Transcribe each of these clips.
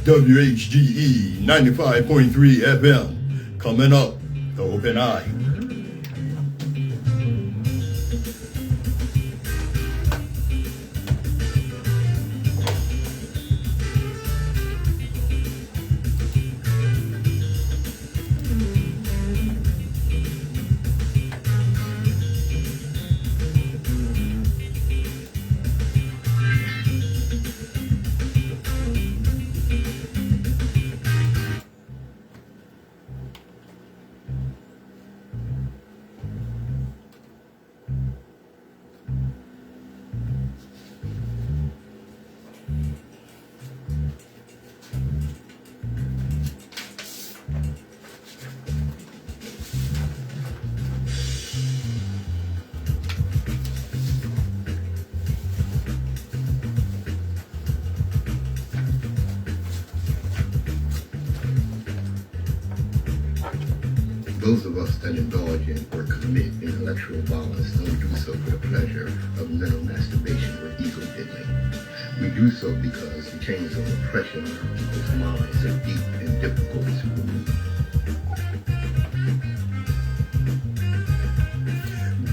WHGE 95.3 FM. Coming up, the Open Eye. Those of us that indulge in or commit intellectual violence don't do so for the pleasure of mental masturbation or ego diddling. We do so because the chains of oppression on our people's minds are deep and difficult to remove.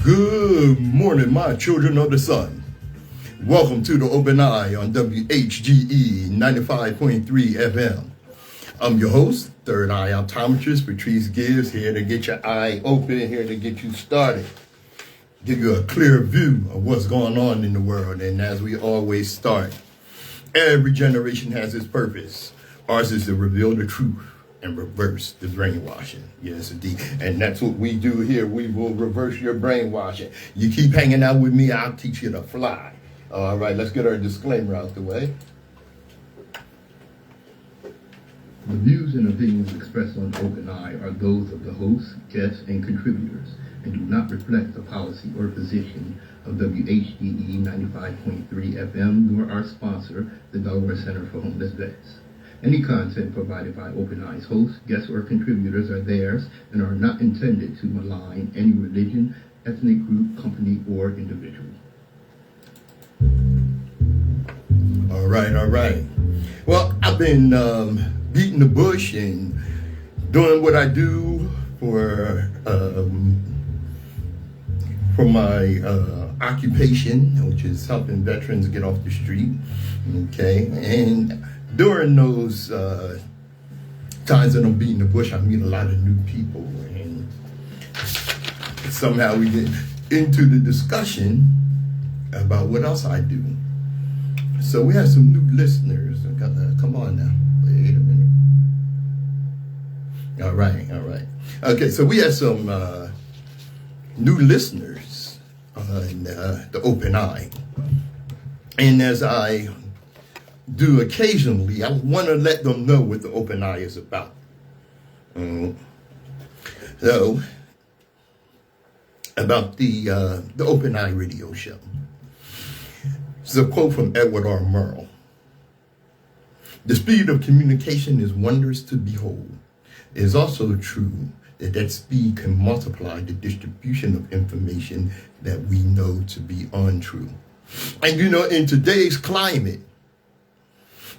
Good morning, my children of the sun. Welcome to the Open Eye on WHGE 95.3 FM. I'm your host, Third Eye Optometrist, Patrice Gibbs, here to get your eye open, here to get you started, give you a clear view of what's going on in the world. And as we always start, every generation has its purpose. Ours is to reveal the truth and reverse the brainwashing. Yes, indeed. And that's what we do here. We will reverse your brainwashing. You keep hanging out with me, I'll teach you to fly. All right, let's get our disclaimer out the way. The views and opinions expressed on Open Eye are those of the hosts, guests, and contributors, and do not reflect the policy or position of WHGE 95.3 FM, nor our sponsor, the Delaware Center for Homeless Vets. Any content provided by Open Eye's hosts, guests, or contributors are theirs and are not intended to malign any religion, ethnic group, company, or individual. All right. Well, I've been beating the bush and doing what I do for my occupation, which is helping veterans get off the street. Okay, and during those times that I'm beating the bush, I meet a lot of new people, and somehow we get into the discussion about what else I do. So we have some new listeners. Come on now. Wait a minute. All right. Okay, so we have some new listeners on the Open Eye. And as I do occasionally, I want to let them know what the Open Eye is about. So, about the Open Eye radio show. This is a quote from Edward R. Murrow. The speed of communication is wondrous to behold. It is also true that speed can multiply the distribution of information that we know to be untrue. And in today's climate,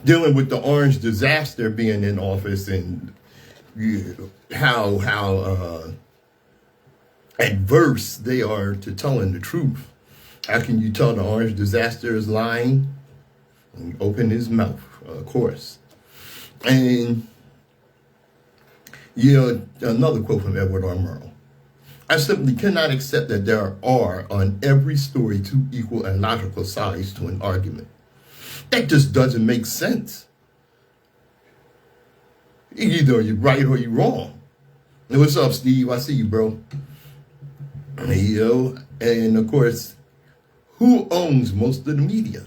dealing with the orange disaster being in office and how adverse they are to telling the truth. How can you tell the orange disaster is lying? And open his mouth, of course. And, another quote from Edward R. Murrow. I simply cannot accept that there are on every story two equal and logical sides to an argument. That just doesn't make sense. Either you're right or you're wrong. Hey, what's up, Steve? I see you, bro. And of course, who owns most of the media?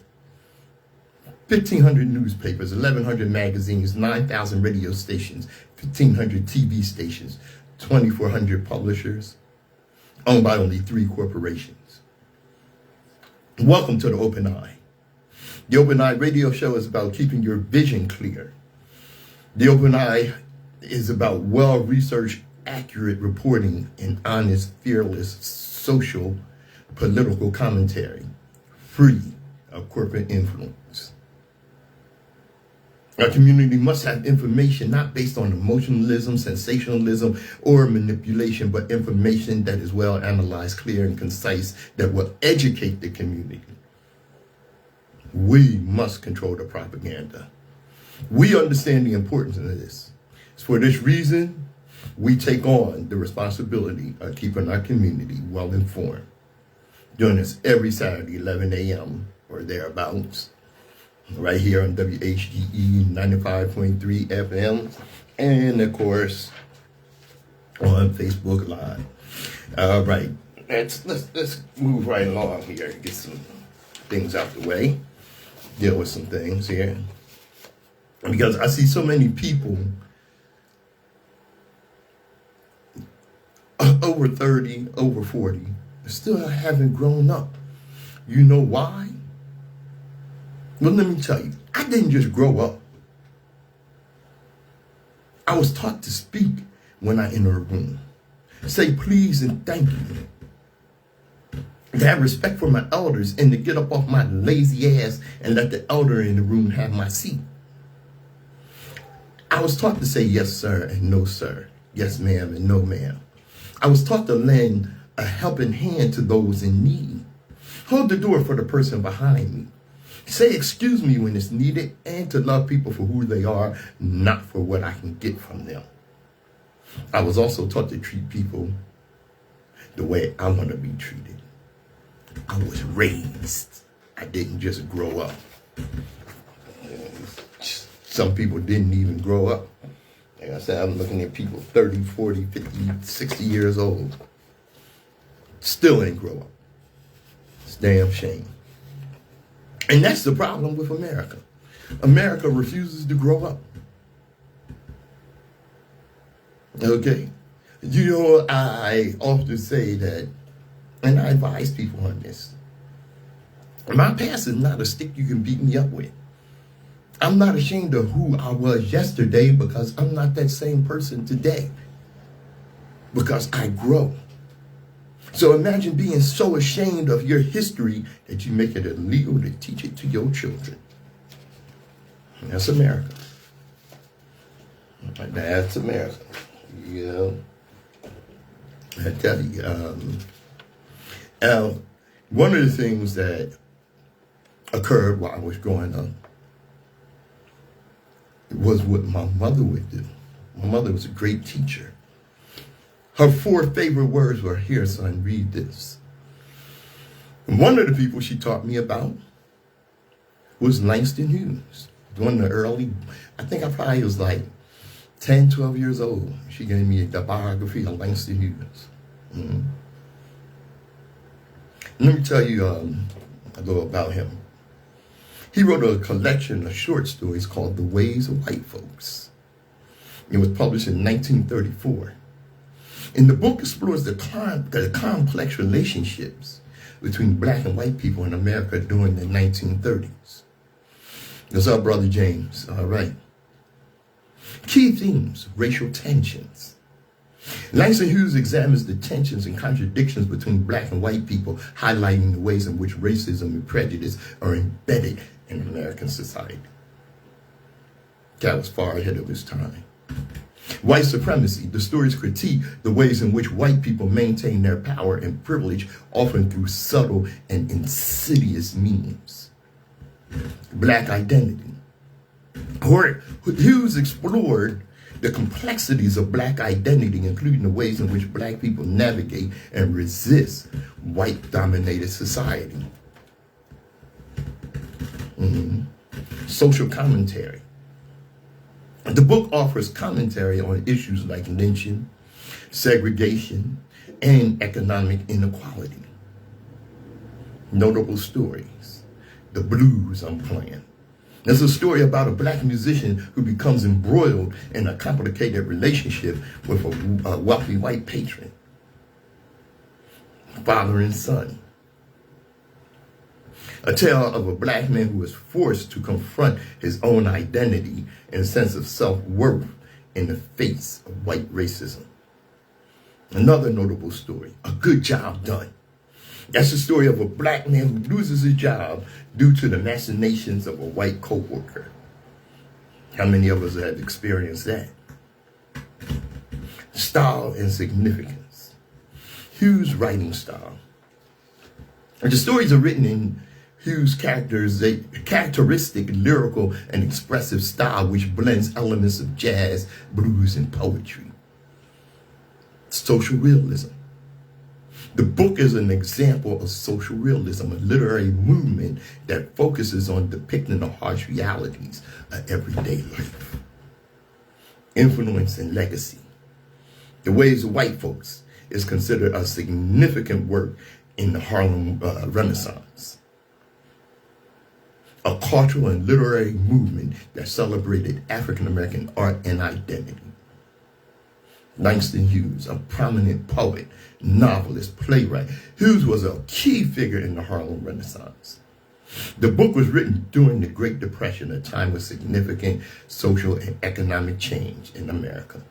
1,500 newspapers, 1,100 magazines, 9,000 radio stations, 1,500 TV stations, 2,400 publishers, owned by only 3 corporations. Welcome to the Open Eye. The Open Eye radio show is about keeping your vision clear. The Open Eye is about well-researched, accurate reporting and honest, fearless, social, political commentary, free of corporate influence. Our community must have information not based on emotionalism, sensationalism, or manipulation, but information that is well analyzed, clear, and concise that will educate the community. We must control the propaganda. We understand the importance of this. For this reason, we take on the responsibility of keeping our community well informed. Doing this every Saturday, 11 a.m. or thereabouts, right here on WHGE 95.3 FM, and of course on Facebook Live. All right, let's move right along here, get some things out the way, deal with some things here, because I see so many people over 30, over 40, still haven't grown up. You know why? Well, let me tell you, I didn't just grow up. I was taught to speak when I enter a room. Say please and thank you. To have respect for my elders and to get up off my lazy ass and let the elder in the room have my seat. I was taught to say yes, sir, and no, sir. Yes, ma'am, and no, ma'am. I was taught to lend a helping hand to those in need. Hold the door for the person behind me. Say excuse me when it's needed, and to love people for who they are, not for what I can get from them. I was also taught to treat people the way I want to be treated. I was raised. I didn't just grow up. Some people didn't even grow up. Like I said, I'm looking at people 30, 40, 50, 60 years old. Still ain't grow up. It's a damn shame. And that's the problem with America. America refuses to grow up. Okay? You know, I often say that, and I advise people on this. My past is not a stick you can beat me up with. I'm not ashamed of who I was yesterday because I'm not that same person today. Because I grow. So imagine being so ashamed of your history that you make it illegal to teach it to your children. And that's America. That's America. Yeah. I tell you, one of the things that occurred while I was growing up was what my mother would do. My mother was a great teacher. Her 4 favorite words were, here, son, read this. And one of the people she taught me about was Langston Hughes. One of the early, I think I probably was like 10, 12 years old. She gave me the biography of Langston Hughes. Mm-hmm. Let me tell you a little about him. He wrote a collection of short stories called The Ways of White Folks. It was published in 1934. And the book explores the complex relationships between black and white people in America during the 1930s. What's up, Brother James? All right. Key themes, racial tensions. Langston Hughes examines the tensions and contradictions between black and white people, highlighting the ways in which racism and prejudice are embedded in American society. That was far ahead of his time. White supremacy. The stories critique the ways in which white people maintain their power and privilege, often through subtle and insidious means. Black identity. Hughes explored the complexities of black identity, including the ways in which black people navigate and resist white-dominated society. Social commentary. The book offers commentary on issues like lynching, segregation, and economic inequality. Notable stories. The Blues I'm Playing. There's a story about a black musician who becomes embroiled in a complicated relationship with a wealthy white patron. Father and son. A tale of a black man who is forced to confront his own identity and sense of self-worth in the face of white racism. Another notable story, A Good Job Done. That's the story of a black man who loses his job due to the machinations of a white co-worker. How many of us have experienced that? Style and significance. Hughes' writing style. And the stories are written in Hughes' characteristic lyrical and expressive style, which blends elements of jazz, blues, and poetry. Social realism. The book is an example of social realism, a literary movement that focuses on depicting the harsh realities of everyday life. Influence and legacy. The Ways of White Folks is considered a significant work in the Harlem Renaissance. A cultural and literary movement that celebrated African-American art and identity. Langston Hughes, a prominent poet, novelist, playwright. Hughes was a key figure in the Harlem Renaissance. The book was written during the Great Depression, a time of significant social and economic change in America.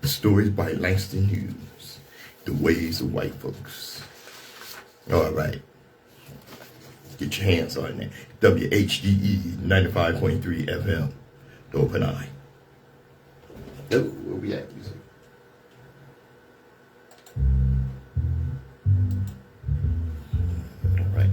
Stories by Langston Hughes, The Ways of White Folks. All right. Get your hands on that. WHGE 95.3 FM, The Open Eye. Oh, where we at? All right.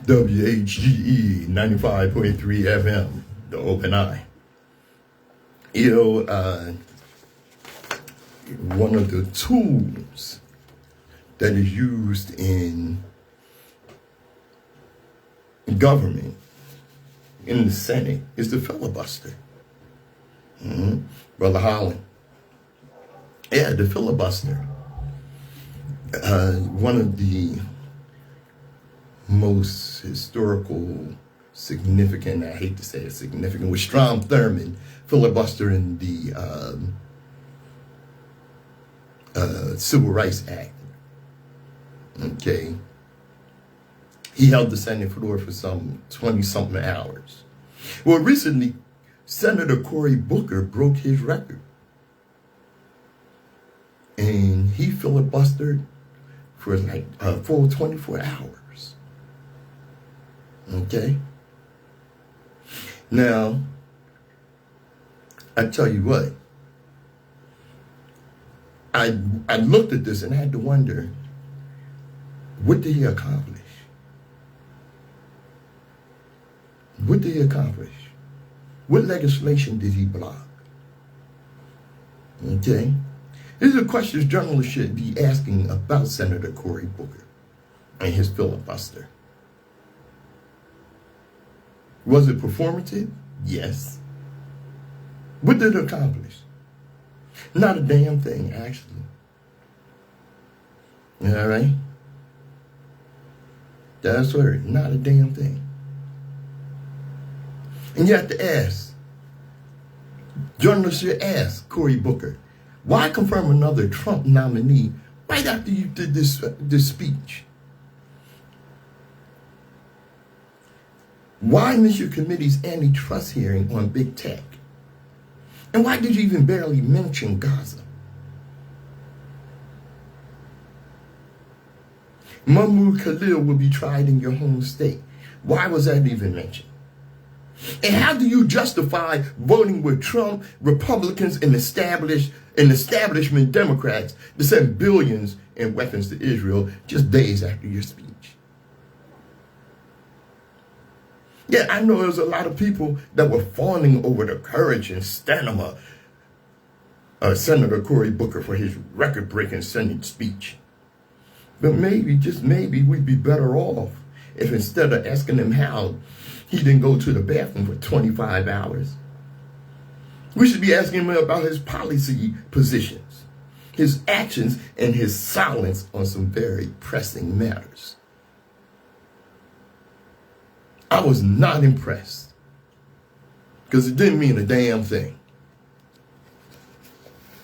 WHGE 95.3 FM, The Open Eye. One of the tools that is used in government, in the Senate, is the filibuster. Brother Holland. Yeah, the filibuster. One of the most historical, significant, I hate to say it, significant, was Strom Thurmond filibustering the Civil Rights Act. Okay. He held the Senate floor for some 20-something hours. Well, recently, Senator Cory Booker broke his record. And he filibustered for like full 24 hours. Okay. Now, I tell you what, I looked at this and I had to wonder, what did he accomplish? What did he accomplish? What legislation did he block? Okay. These are questions journalists should be asking about Senator Cory Booker and his filibuster. Was it performative? Yes. What did it accomplish? Not a damn thing, actually. All right? That's right. Not a damn thing. And you have to ask, journalists should ask Cory Booker, why confirm another Trump nominee right after you did this speech? Why miss your committee's antitrust hearing on big tech? And why did you even barely mention Gaza? Mahmoud Khalil will be tried in your home state. Why was that even mentioned? And how do you justify voting with Trump, Republicans, and establishment Democrats to send billions in weapons to Israel just days after your speech? Yeah, I know there's a lot of people that were fawning over the courage and stamina of Senator Cory Booker for his record-breaking Senate speech. But maybe, just maybe, we'd be better off if instead of asking him how he didn't go to the bathroom for 25 hours, we should be asking him about his policy positions, his actions, and his silence on some very pressing matters. I was not impressed because it didn't mean a damn thing.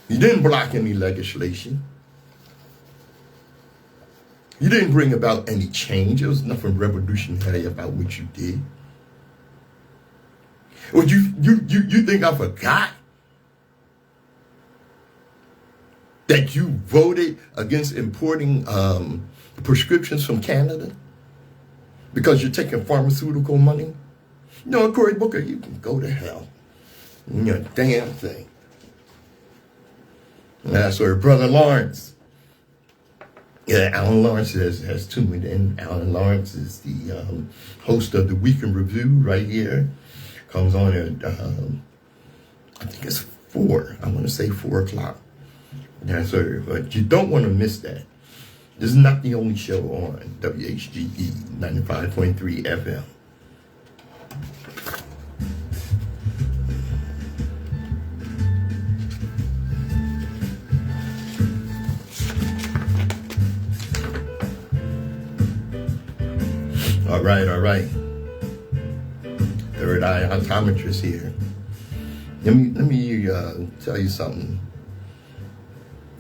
He didn't block any legislation. You didn't bring about any change. There was nothing revolutionary about what you did. Would you think I forgot that you voted against importing prescriptions from Canada because you're taking pharmaceutical money? No, Cory Booker, you can go to hell. Your damn thing. That's where Brother Lawrence. Yeah, Alan Lawrence has tuned in. Alan Lawrence is the host of the Weekend Review right here. Comes on at, I think it's 4. I want to say 4 o'clock. That's right. But you don't want to miss that. This is not the only show on WHGE 95.3 FM. All right. Third Eye Optometrist here. Let me tell you something.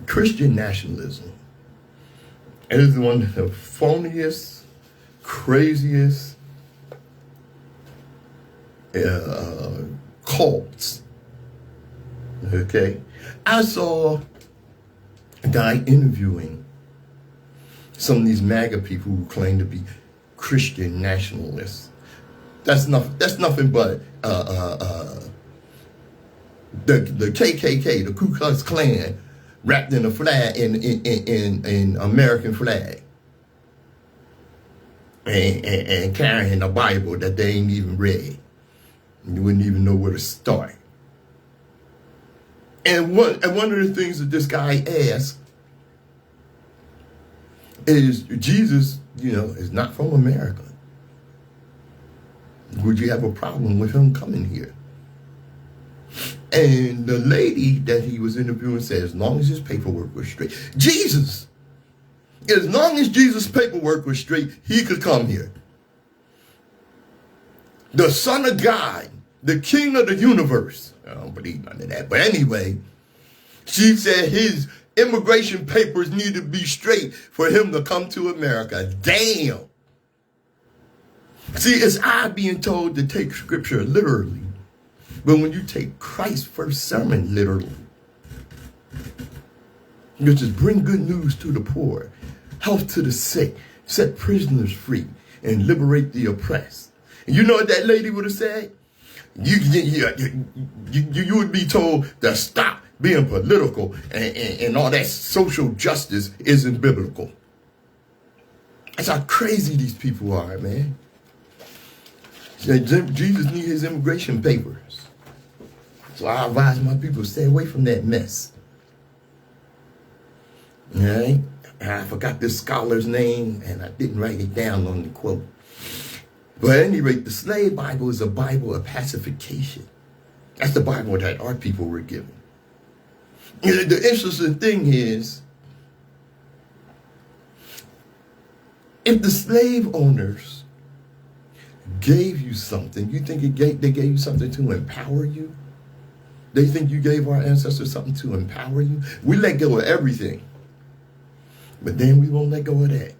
Christian nationalism is one of the phoniest, craziest cults. Okay? I saw a guy interviewing some of these MAGA people who claim to be Christian nationalists. That's nothing but the KKK, the Ku Klux Klan, wrapped in a flag, in American flag, and carrying a Bible that they ain't even read. You wouldn't even know where to start. And one of the things that this guy asked is, Jesus, is not from America. Would you have a problem with him coming here? And the lady that he was interviewing said, as long as his paperwork was straight. Jesus! As long as Jesus' paperwork was straight, he could come here. The Son of God, the King of the universe. I don't believe none of that. But anyway, she said his immigration papers need to be straight for him to come to America. Damn! See, it's odd being told to take scripture literally. But when you take Christ's first sermon literally, you just bring good news to the poor, health to the sick, set prisoners free, and liberate the oppressed. And you know what that lady would have said? You would be told to stop being political and all that social justice isn't biblical. That's how crazy these people are, man. Jesus needs his immigration papers. So I advise my people to stay away from that mess. All right? I forgot this scholar's name, and I didn't write it down on the quote. But at any rate, the slave Bible is a Bible of pacification. That's the Bible that our people were given. The interesting thing is, if the slave owners gave you something, you think they gave you something to empower you? They think you gave our ancestors something to empower you? We let go of everything. But then we won't let go of that.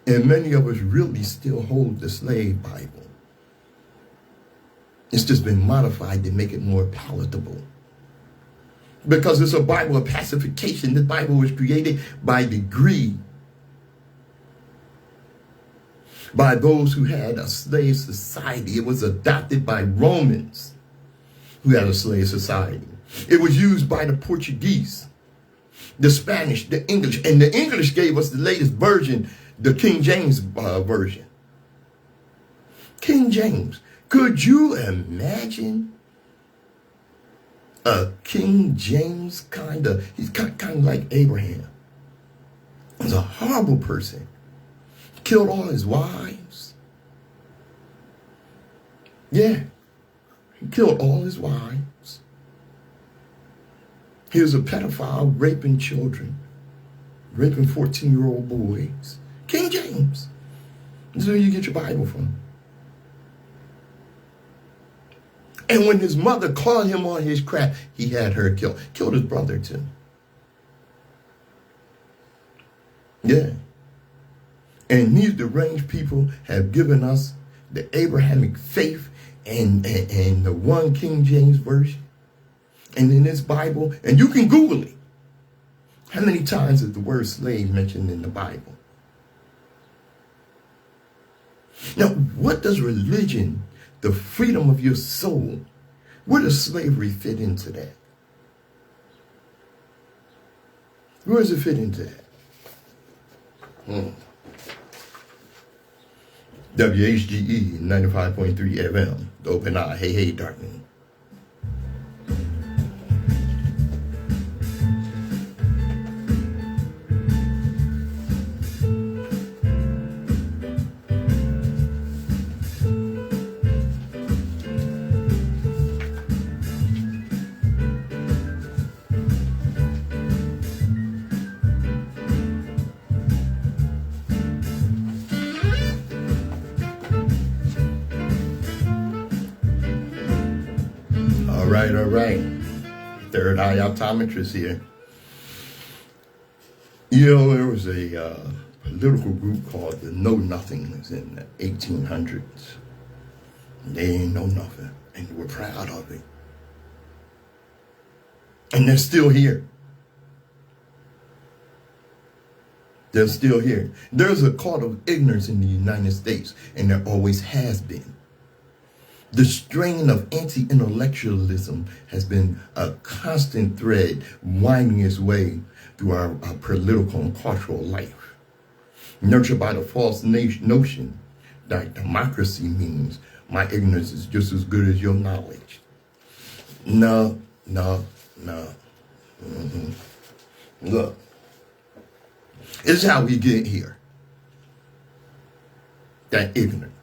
And many of us really still hold the slave Bible. It's just been modified to make it more palatable. Because it's a Bible of pacification. The Bible was created by degree by those who had a slave society. It was adopted by Romans who had a slave society. It was used by the Portuguese, the Spanish, the English. And the English gave us the latest version, the King James version. King James. Could you imagine a King James he's kind of like Abraham. He's a horrible person. Killed all his wives. Yeah. He killed all his wives. He was a pedophile, raping children, raping 14-year-old boys. King James. This is where you get your Bible from. And when his mother caught him on his crap, he had her killed. Killed his brother too. Yeah. And these deranged people have given us the Abrahamic faith and the one King James Version. And in this Bible, and you can Google it. How many times is the word slave mentioned in the Bible? Now, what does religion, the freedom of your soul, where does slavery fit into that? Where does it fit into that? WHGE 95.3 FM, the Open Eye. Hey, hey, darling. All right. Third Eye Optometrist here. You know, there was a political group called the Know Nothings in the 1800s. They ain't know nothing, and they were proud of it. And they're still here. They're still here. There's a cult of ignorance in the United States, and there always has been. The strain of anti-intellectualism has been a constant thread winding its way through our political and cultural life. Nurtured by the false notion that democracy means my ignorance is just as good as your knowledge. No. Look, this is how we get here. That ignorance.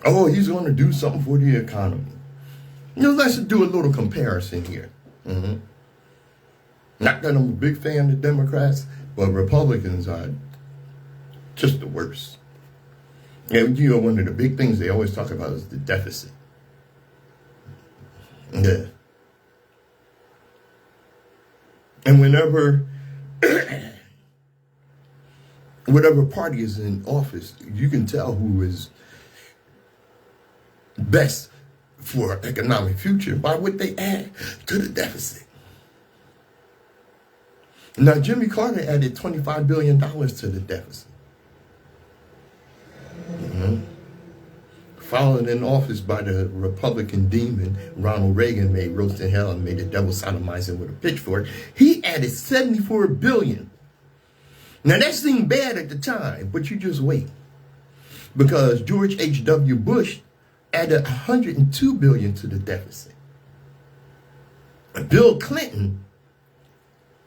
Oh, he's going to do something for the economy. You know, let's do a little comparison here. Not that I'm a big fan of Democrats, but Republicans are just the worst. And you know, one of the big things they always talk about is the deficit. Yeah. And whenever whatever party is in office, you can tell who is best for economic future by what they add to the deficit. Now, Jimmy Carter added $25 billion to the deficit. Followed in office by the Republican demon, Ronald Reagan made roast in hell and made the devil sodomize him with a pitchfork. He added $74 billion. Now, that seemed bad at the time, but you just wait. Because George H.W. Bush added $102 billion to the deficit. Bill Clinton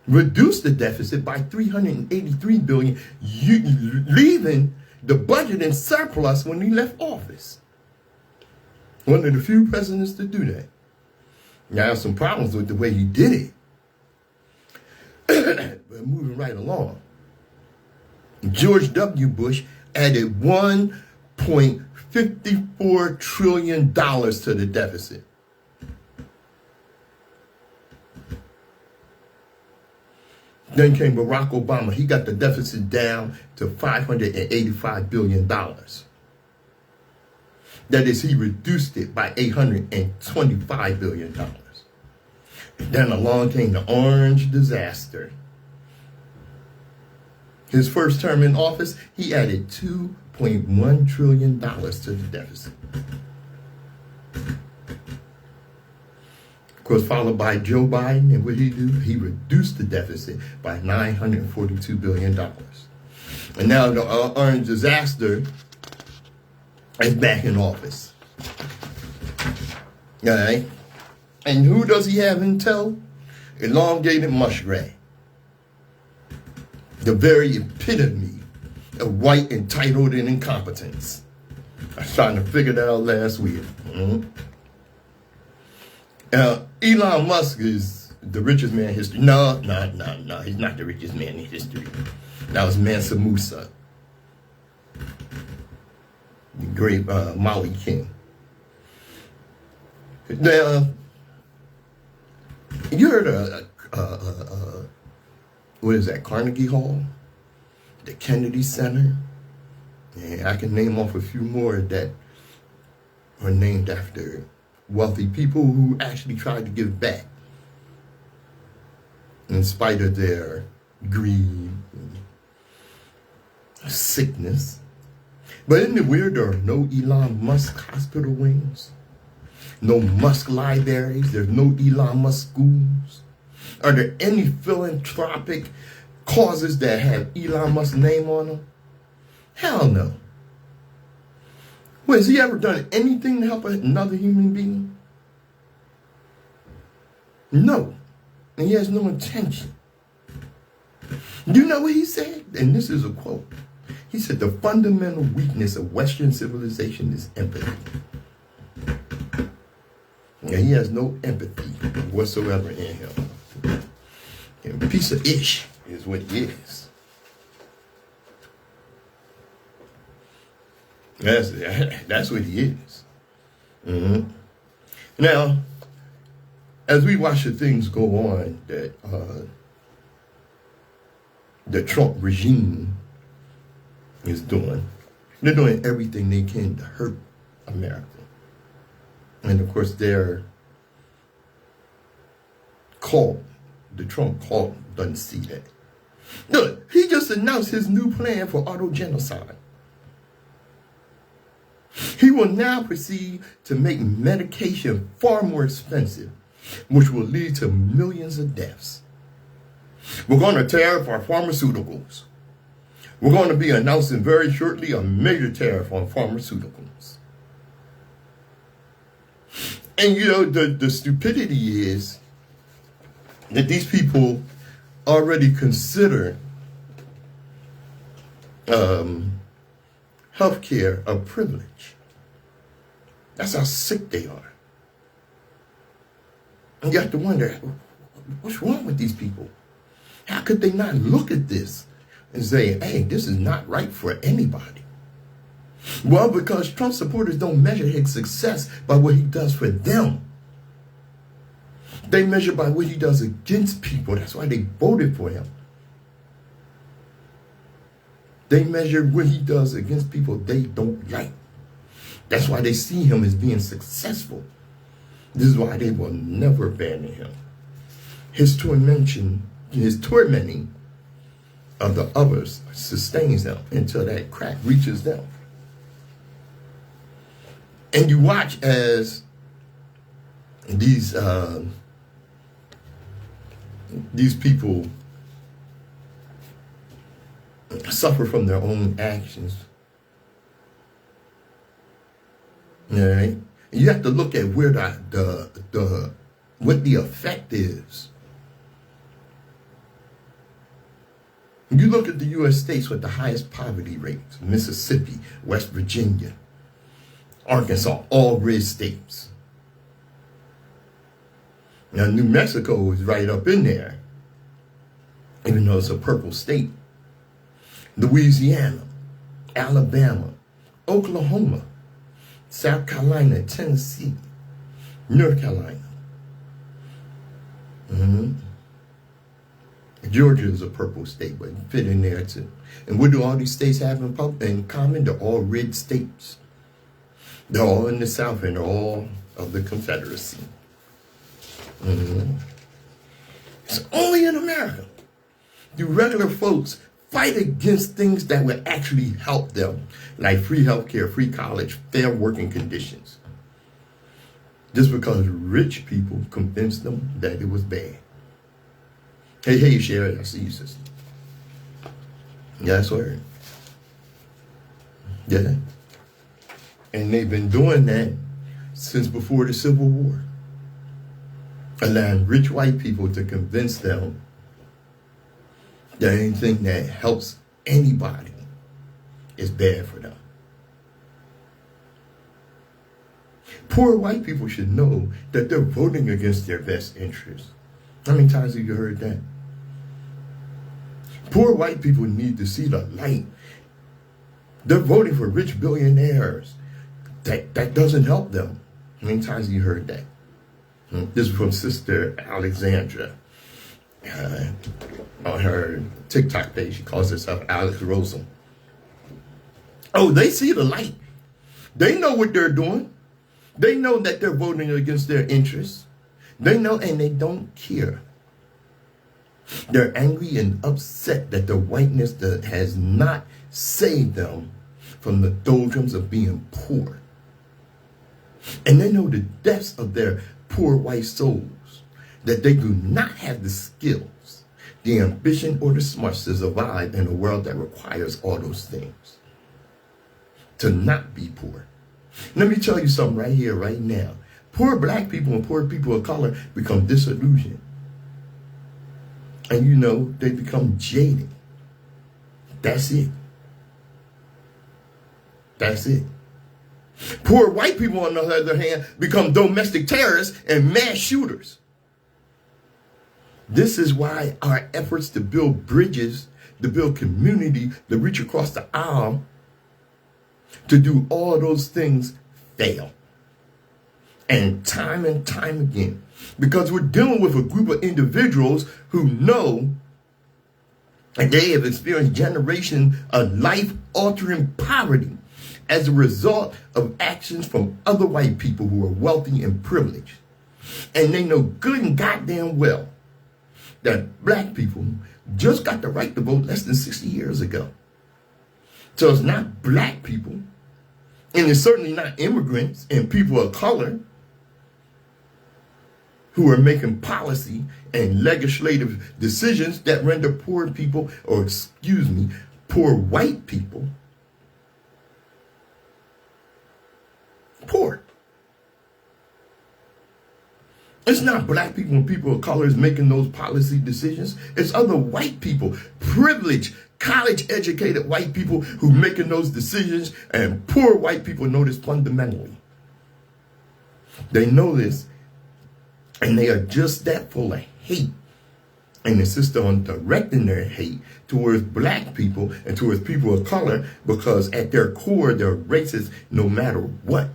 reduced the deficit by $383 billion, leaving the budget in surplus when he left office. One of the few presidents to do that. Now, I have some problems with the way he did it. But moving right along. George W. Bush added $1.54 trillion to the deficit. Then came Barack Obama. He got the deficit down to $585 billion. That is, he reduced it by $825 billion. And then along came the orange disaster. His first term in office, he added $2.1 trillion to the deficit. Of course, followed by Joe Biden, and what did he do? He reduced the deficit by $942 billion. And now the orange disaster is back in office. All right? And who does he have in tow? Elongated muskrat. The very epitome of white, entitled, and incompetence. I was trying to figure that out last week. Elon Musk is the richest man in history. No. He's not the richest man in history. That was Mansa Musa, the great Maui king. Now, you heard what is that, Carnegie Hall, the Kennedy Center, and I can name off a few more that are named after wealthy people who actually tried to give back in spite of their greed and sickness. But isn't it weird there are no Elon Musk hospital wings? No Musk libraries? There's no Elon Musk schools? Are there any philanthropic causes that have Elon Musk's name on them? Hell no. Well, has he ever done anything to help another human being? No. And he has no intention. You know what he said? And this is a quote. He said, the fundamental weakness of Western civilization is empathy. And he has no empathy whatsoever in him. And a piece of ish is what he is. That's what he is. Mm-hmm. Now, as we watch the things go on that the Trump regime is doing, they're doing everything they can to hurt America. And of course, their cult, the Trump cult, doesn't see that. Look, he just announced his new plan for auto-genocide. He will now proceed to make medication far more expensive, which will lead to millions of deaths. We're going to tariff our pharmaceuticals. We're going to be announcing very shortly a major tariff on pharmaceuticals. And you know, the stupidity is that these people already consider healthcare a privilege. That's how sick they are. And you have to wonder, what's wrong with these people? How could they not look at this and say, hey, this is not right for anybody? Well, because Trump supporters don't measure his success by what he does for them. They measure by what he does against people. That's why they voted for him. They measure what he does against people they don't like. That's why they see him as being successful. This is why they will never abandon him. His tormenting of the others sustains them until that crack reaches them. And you watch as these people suffer from their own actions. All right? You have to look at where what the effect is. You look at the U.S. states with the highest poverty rates: Mississippi, West Virginia, Arkansas, all red states. Now, New Mexico is right up in there, even though it's a purple state. Louisiana, Alabama, Oklahoma, South Carolina, Tennessee, North Carolina. Georgia is a purple state, but fit in there too. And what do all these states have in common? They're all red states. They're all in the South, and they're all of the Confederacy. It's only in America do regular folks fight against things that would actually help them, like free healthcare, free college, fair working conditions, just because rich people convinced them that it was bad. Hey, Sherry, I see you, sister. Yeah, that's right. Yeah. And they've been doing that since before the Civil War, allowing rich white people to convince them that anything that helps anybody is bad for them. Poor white people should know that they're voting against their best interests. How many times have you heard that? Poor white people need to see the light. They're voting for rich billionaires. That doesn't help them. How many times have you heard that? This is from Sister Alexandra. On her TikTok page, she calls herself Alex Rosen. Oh, they see the light. They know what they're doing. They know that they're voting against their interests. They know, and they don't care. They're angry and upset that the whiteness that has not saved them from the doldrums of being poor. And they know the depths of their poor white souls, that they do not have the skills, the ambition, or the smarts to survive in a world that requires all those things. To not be poor. Let me tell you something right here, right now. Poor black people and poor people of color become disillusioned. And you know, they become jaded. That's it. That's it. Poor white people, on the other hand, become domestic terrorists and mass shooters. This is why our efforts to build bridges, to build community, to reach across the aisle, to do all those things fail. And time again. Because we're dealing with a group of individuals who know and they have experienced generations of life-altering poverty as a result of actions from other white people who are wealthy and privileged. And they know good and goddamn well that black people just got the right to vote less than 60 years ago. So it's not black people, and it's certainly not immigrants and people of color who are making policy and legislative decisions that render poor people, or excuse me, poor white people, poor. It's not black people and people of color making those policy decisions. It's other white people, privileged, college-educated white people who are making those decisions, and poor white people know this fundamentally. They know this, and they are just that full of hate and insist on directing their hate towards black people and towards people of color because at their core, they're racist no matter what.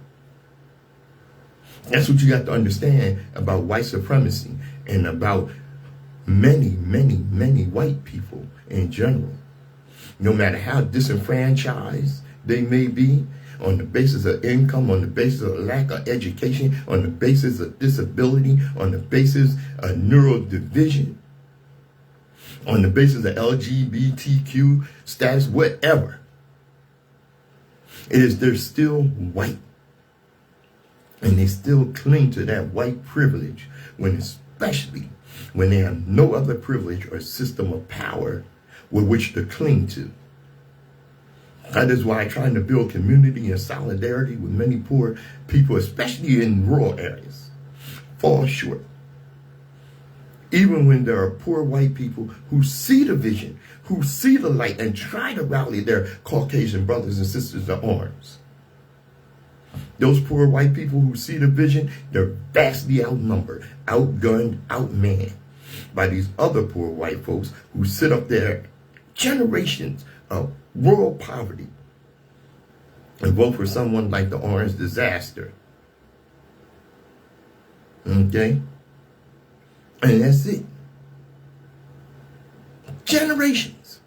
That's what you got to understand about white supremacy and about many white people in general. No matter how disenfranchised they may be, on the basis of income, on the basis of lack of education, on the basis of disability, on the basis of neurodivision, on the basis of LGBTQ status, whatever. They're still white. And they still cling to that white privilege, especially when they have no other privilege or system of power with which to cling to. That is why trying to build community and solidarity with many poor people, especially in rural areas, falls short. Even when there are poor white people who see the vision, who see the light, and try to rally their Caucasian brothers and sisters to arms. Those poor white people who see the vision, they're vastly outnumbered, outgunned, outmanned by these other poor white folks who sit up there generations of rural poverty and vote for someone like the Orange Disaster. Okay? And that's it. Generations.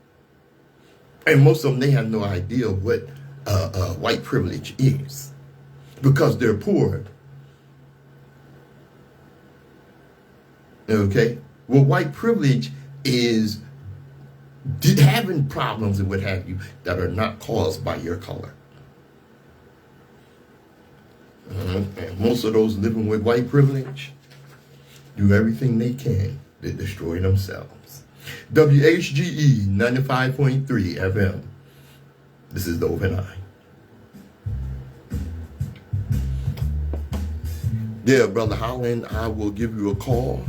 And most of them, they have no idea what white privilege is because they're poor. Okay? Well, white privilege is having problems and what have you that are not caused by your color. And most of those living with white privilege do everything they can to destroy themselves. WHGE 95.3 FM. This is the Open Eye. Yeah, Brother Holland, I will give you a call.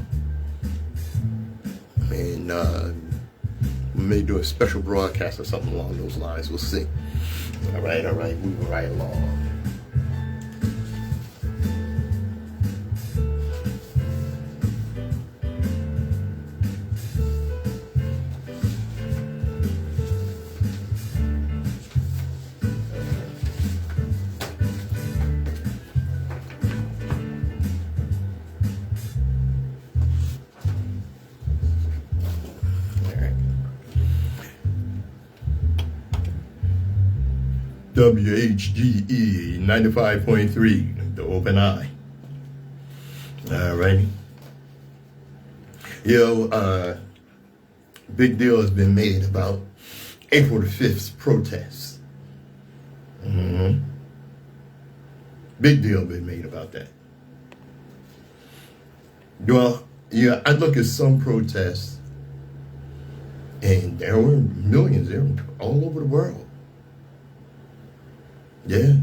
And we may do a special broadcast or something along those lines. We'll see. All right, moving right along. WHGE 95.3, the Open Eye. All righty. Big deal has been made about April the 5th's protests. Big deal been made about that. Well, yeah, I look at some protests, and there were millions there all over the world. Yeah.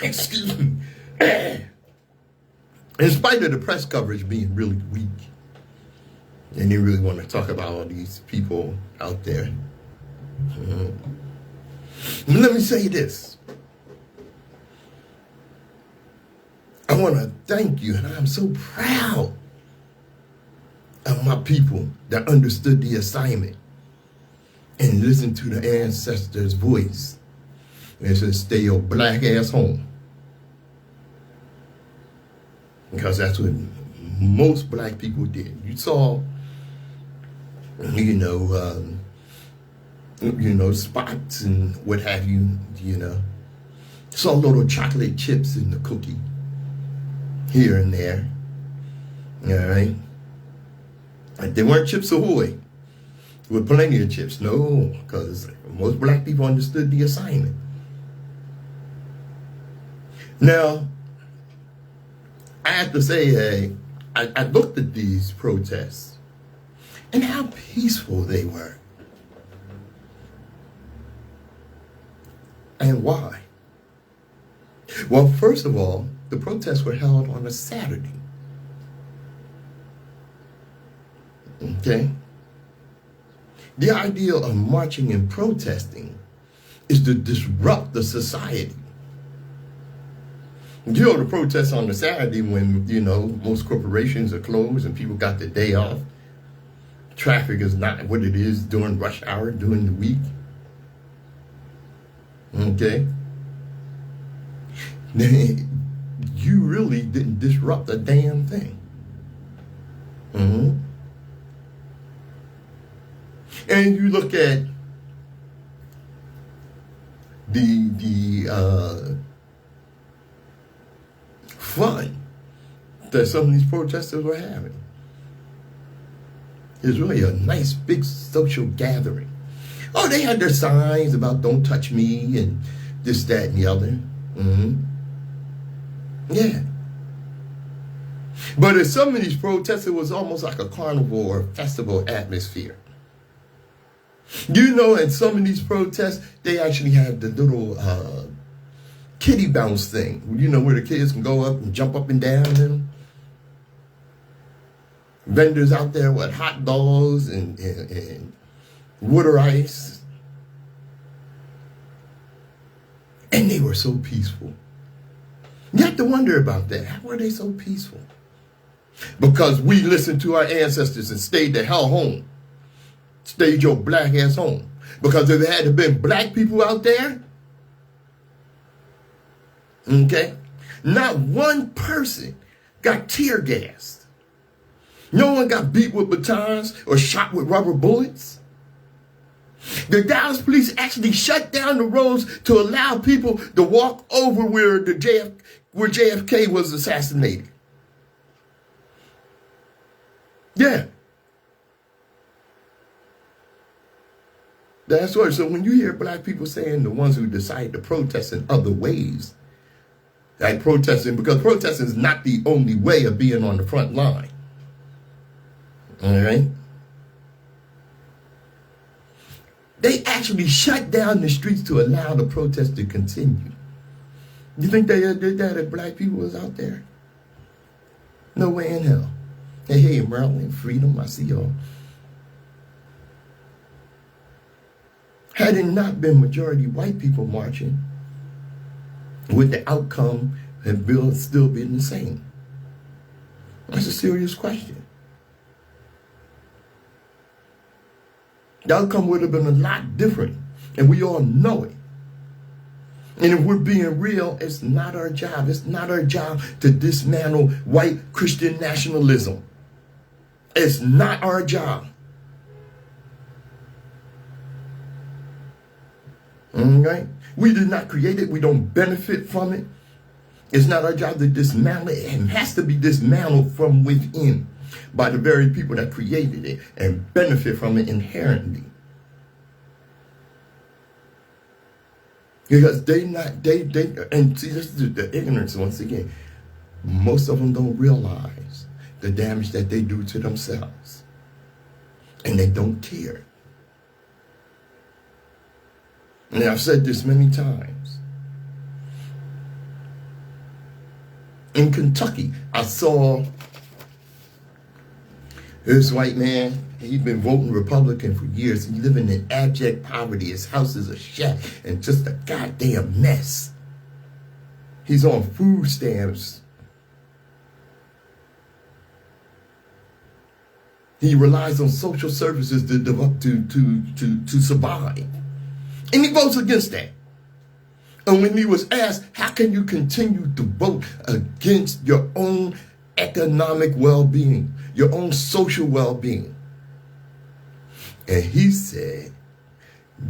Excuse me. In spite of the press coverage being really weak, and they really want to talk about all these people out there. Let me say this. I want to thank you, and I'm so proud of my people that understood the assignment and listened to the ancestors' voice. And said, stay your black ass home. Because that's what most black people did. You saw, spots and what have you, Saw little chocolate chips in the cookie here and there. All right. They weren't Chips Ahoy with plenty of chips. No, because most black people understood the assignment. Now, I have to say, I looked at these protests and how peaceful they were. And why? Well, first of all, the protests were held on a Saturday. Okay? The idea of marching and protesting is to disrupt the society. The protests on the Saturday when, most corporations are closed and people got the day off. Traffic is not what it is during rush hour, during the week. Okay? You really didn't disrupt a damn thing. And you look at the fun that some of these protesters were having. It's really a nice big social gathering. Oh, they had their signs about don't touch me and this, that, and the other. Yeah. But at some of these protests, it was almost like a carnival or festival atmosphere. In some of these protests, they actually have the little kiddie bounce thing, where the kids can go up and jump up and down. And vendors out there with hot dogs and water ice. And they were so peaceful. You have to wonder about that. How were they so peaceful? Because we listened to our ancestors and stayed the hell home. Stayed your black ass home. Because if there had been black people out there, okay, not one person got tear gassed. No one got beat with batons or shot with rubber bullets. The Dallas police actually shut down the roads to allow people to walk over where JFK was assassinated. Yeah. That's right. So when you hear black people saying the ones who decide to protest in other ways, like protesting, because protesting is not the only way of being on the front line. All right? They actually shut down the streets to allow the protest to continue. You think they did that if black people was out there? No way in hell. Hey, Maryland, freedom, I see y'all. Had it not been majority white people marching, would the outcome have still been the same? That's a serious question. The outcome would have been a lot different, and we all know it. And if we're being real, it's not our job. It's not our job to dismantle white Christian nationalism. It's not our job. Okay? We did not create it. We don't benefit from it. It's not our job to dismantle it. It has to be dismantled from within by the very people that created it and benefit from it inherently. Because and see, this is the ignorance once again. Most of them don't realize the damage that they do to themselves. And they don't care. And I've said this many times. In Kentucky, I saw this white man. He'd been voting Republican for years. He's living in abject poverty. His house is a shack and just a goddamn mess. He's on food stamps. He relies on social services to survive. And he votes against that. And when he was asked, how can you continue to vote against your own economic well-being, your own social well-being? And he said,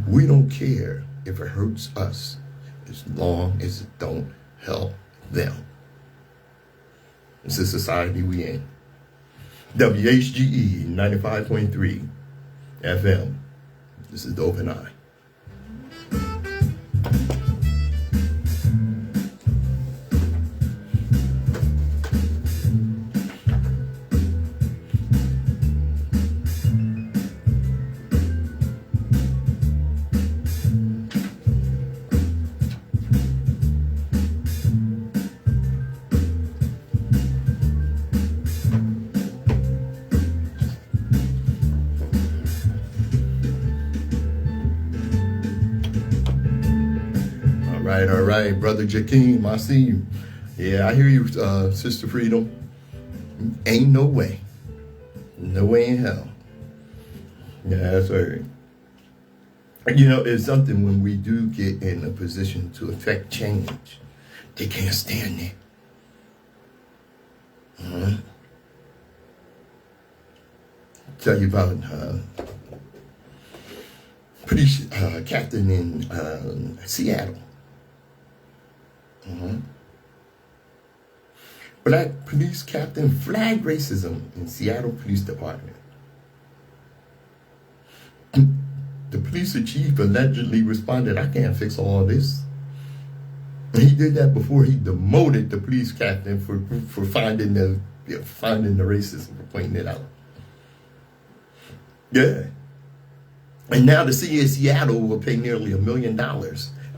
we don't care if it hurts us as long as it don't help them. It's the society we in. WHGE 95.3 FM. This is the Open Eye. All right, Brother Jakeem, I see you. Yeah, I hear you, Sister Freedom. Ain't no way. No way in hell. Yeah, that's right. You know, it's something when we do get in a position to affect change, they can't stand it. Tell you about police captain in Seattle. Black police captain flagged racism in Seattle Police Department. The police chief allegedly responded, I can't fix all this. And he did that before he demoted the police captain for finding the racism, for pointing it out. Yeah. And now the city of Seattle will pay nearly $1 million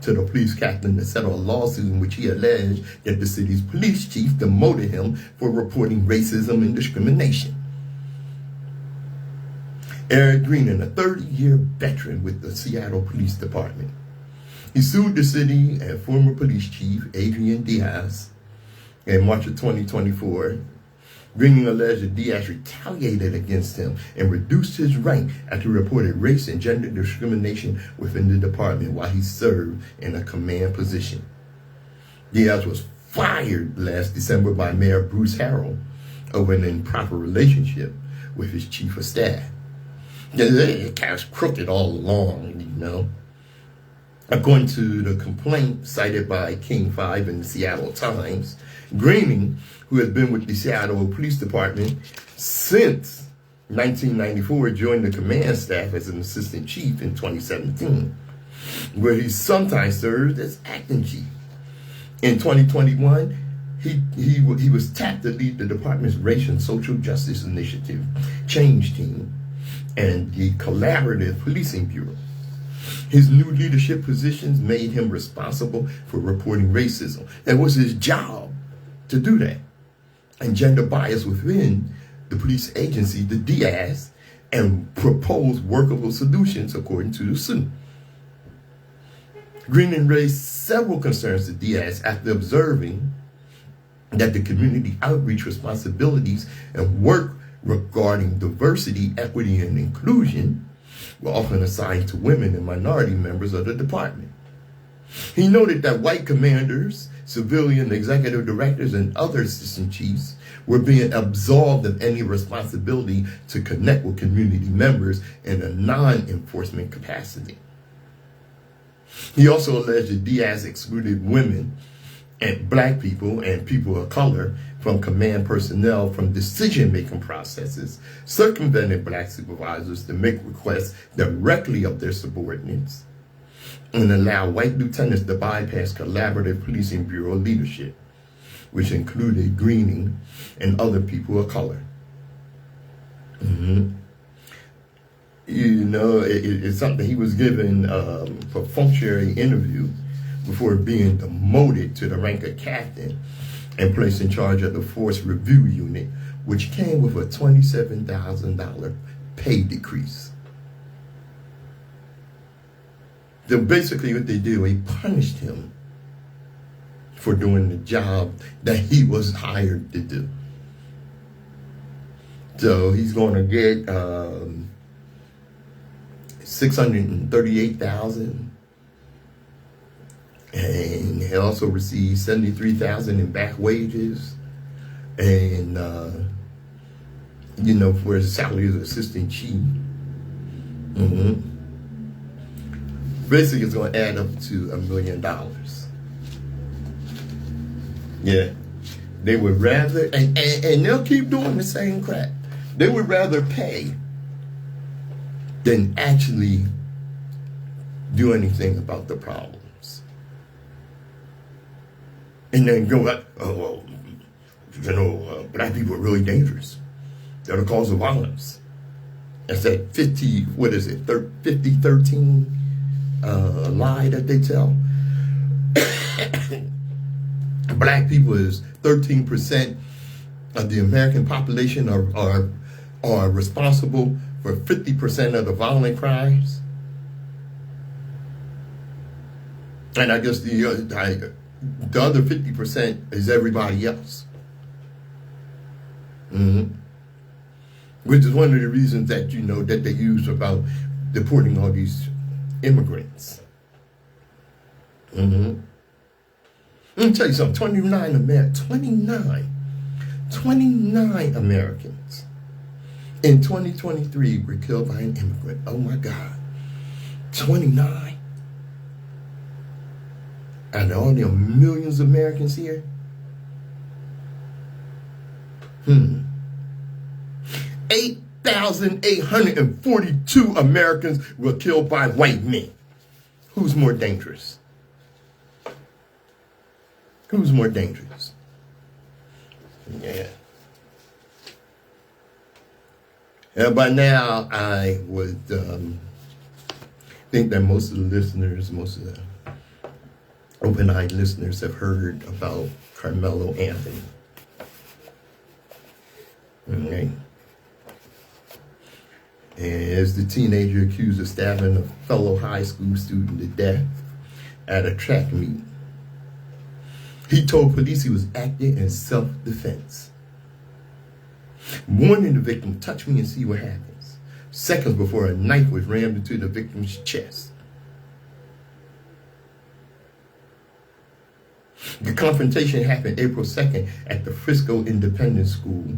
to the police captain to settle a lawsuit in which he alleged that the city's police chief demoted him for reporting racism and discrimination. Eric Greenan, a 30-year veteran with the Seattle Police Department. He sued the city and former police chief, Adrian Diaz, in March of 2024. Greenan alleged that Diaz retaliated against him and reduced his rank after he reported race and gender discrimination within the department while he served in a command position. Diaz was fired last December by Mayor Bruce Harrell over an improper relationship with his chief of staff. The cat's crooked all along, you know. According to the complaint cited by King 5 in the Seattle Times, Greenan, who has been with the Seattle Police Department since 1994, joined the command staff as an assistant chief in 2017, where he sometimes served as acting chief. In 2021, he was tapped to lead the department's Racial and Social Justice Initiative, Change Team, and the Collaborative Policing Bureau. His new leadership positions made him responsible for reporting racism. It was his job to do that. And gender bias within the police agency, the Diaz, and propose workable solutions according to the suit. Greenan raised several concerns to Diaz after observing that the community outreach responsibilities and work regarding diversity, equity, and inclusion were often assigned to women and minority members of the department. He noted that white commanders, civilian executive directors, and other assistant chiefs were being absolved of any responsibility to connect with community members in a non-enforcement capacity. He also alleged that Diaz excluded women and black people and people of color from command personnel from decision-making processes, circumvented black supervisors to make requests directly of their subordinates, and allow white lieutenants to bypass collaborative policing bureau leadership, which included Greening and other people of color. You know, it's something he was given for functionary interview before being demoted to the rank of captain and placed in charge of the Force Review Unit, which came with a $27,000 pay decrease. So basically what they did, they punished him for doing the job that he was hired to do. So he's going to get $638,000. And he also received $73,000 in back wages, and you know, for his salary as assistant chief. Basically, it's going to add up to $1 million. Yeah, they would rather, and they'll keep doing the same crap. They would rather pay than actually do anything about the problem. And then go like, oh, well, you know, black people are really dangerous. They're the cause of violence. That's that 50-13 lie that they tell. Black people is 13% of the American population are responsible for 50% of the violent crimes. And I guess the other 50% is everybody else. Which is one of the reasons that, you know, that they use about deporting all these immigrants. Let me tell you something, 29 Americans in 2023 were killed by an immigrant. Oh my God, 29. And all the millions of Americans here. 8,842 Americans were killed by white men. Who's more dangerous? Who's more dangerous? Yeah. And by now, I would think that most of the listeners, most of the open-eyed listeners have heard about Carmelo Anthony. Okay. As the teenager accused of stabbing a fellow high school student to death at a track meet, he told police he was acting in self-defense, warning the victim, touch me and see what happens, seconds before a knife was rammed into the victim's chest. The confrontation happened April 2nd at the Frisco Independent School.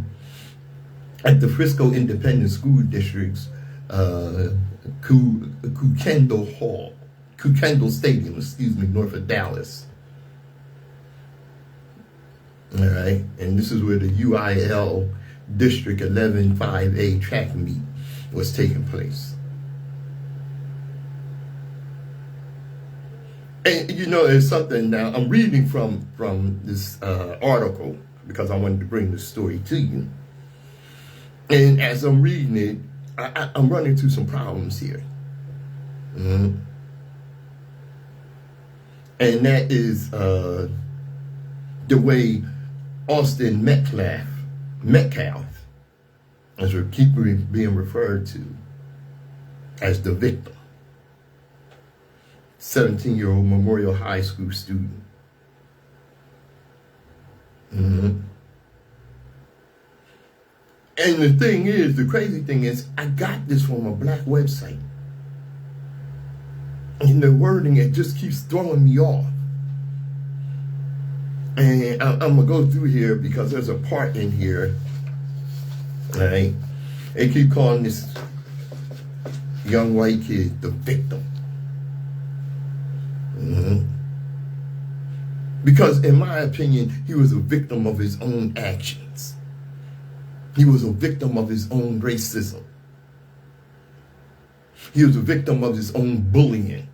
At the Frisco Independent School District's Kukendall Stadium, north of Dallas. All right, and this is where the UIL District 11-5A track meet was taking place. And you know, it's something now, I'm reading from this article because I wanted to bring the story to you. And as I'm reading it, I'm running into some problems here. And that is the way Austin Metcalf, as we keep being referred to as the victim, 17-year-old Memorial High School student. And the thing is, the crazy thing is, I got this from a black website. And the wording, it just keeps throwing me off. And I'm going to go through here because there's a part in here, all right? They keep calling this young white kid the victim. Because in my opinion, he was a victim of his own actions. He was a victim of his own racism. He was a victim of his own bullying.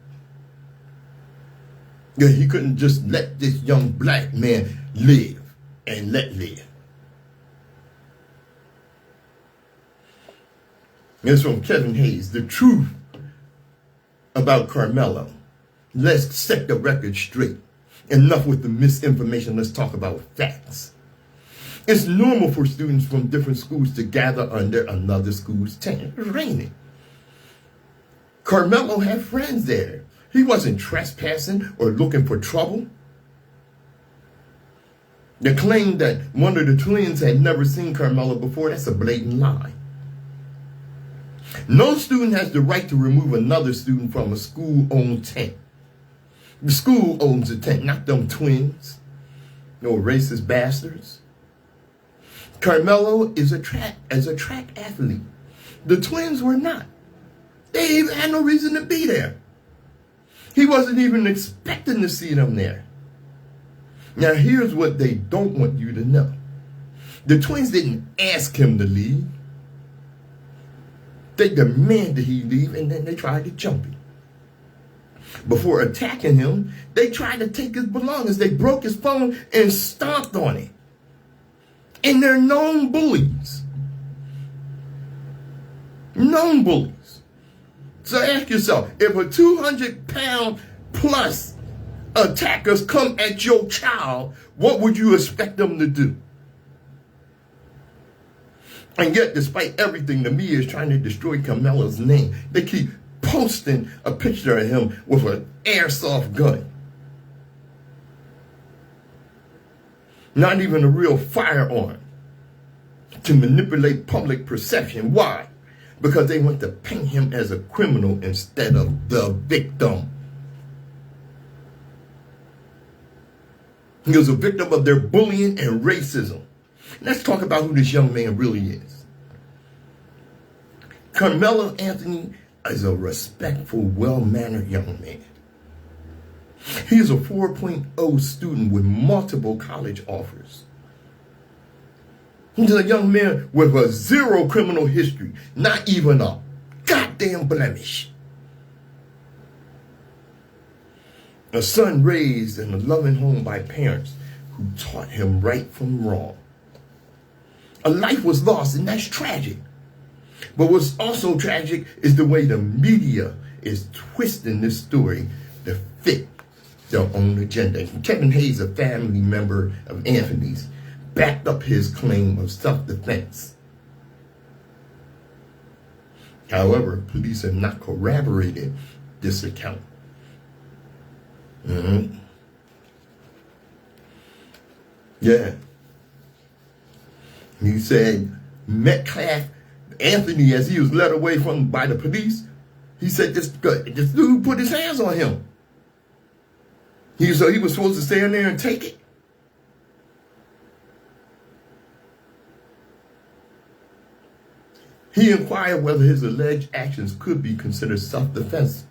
Yeah, he couldn't just let this young black man live and let live. It's from Kevin Hayes. The truth about Carmelo. Let's set the record straight. Enough with the misinformation. Let's talk about facts. It's normal for students from different schools to gather under another school's tent. It was raining. Carmelo had friends there. He wasn't trespassing or looking for trouble. The claim that one of the twins had never seen Carmelo before, that's a blatant lie. No student has the right to remove another student from a school-owned tent. The school owns the tent, not them twins. No racist bastards. Carmelo is a track athlete. The twins were not. They even had no reason to be there. He wasn't even expecting to see them there. Now here's what they don't want you to know. The twins didn't ask him to leave. They demanded he leave, and then they tried to jump him. Before attacking him, they tried to take his belongings. They broke his phone and stomped on it. And they're known bullies. Known bullies. So ask yourself, if a 200-pound plus attackers come at your child, what would you expect them to do? And yet, despite everything, the media is trying to destroy Carmelo's name. They keep posting a picture of him with an airsoft gun. Not even a real firearm to manipulate public perception. Why? Because they want to paint him as a criminal instead of the victim. He was a victim of their bullying and racism. Let's talk about who this young man really is. Carmelo Anthony is a respectful, well-mannered young man. He is a 4.0 student with multiple college offers. He's a young man with a zero criminal history, not even a goddamn blemish. A son raised in a loving home by parents who taught him right from wrong. A life was lost, and that's tragic. But what's also tragic is the way the media is twisting this story to fit their own agenda. And Kevin Hayes, a family member of Anthony's, backed up his claim of self-defense. However, police have not corroborated this account. Yeah. He said Metcalf Anthony, as he was led away by the police, he said this dude put his hands on him. He was supposed to stand there and take it. He inquired whether his alleged actions could be considered self-defense.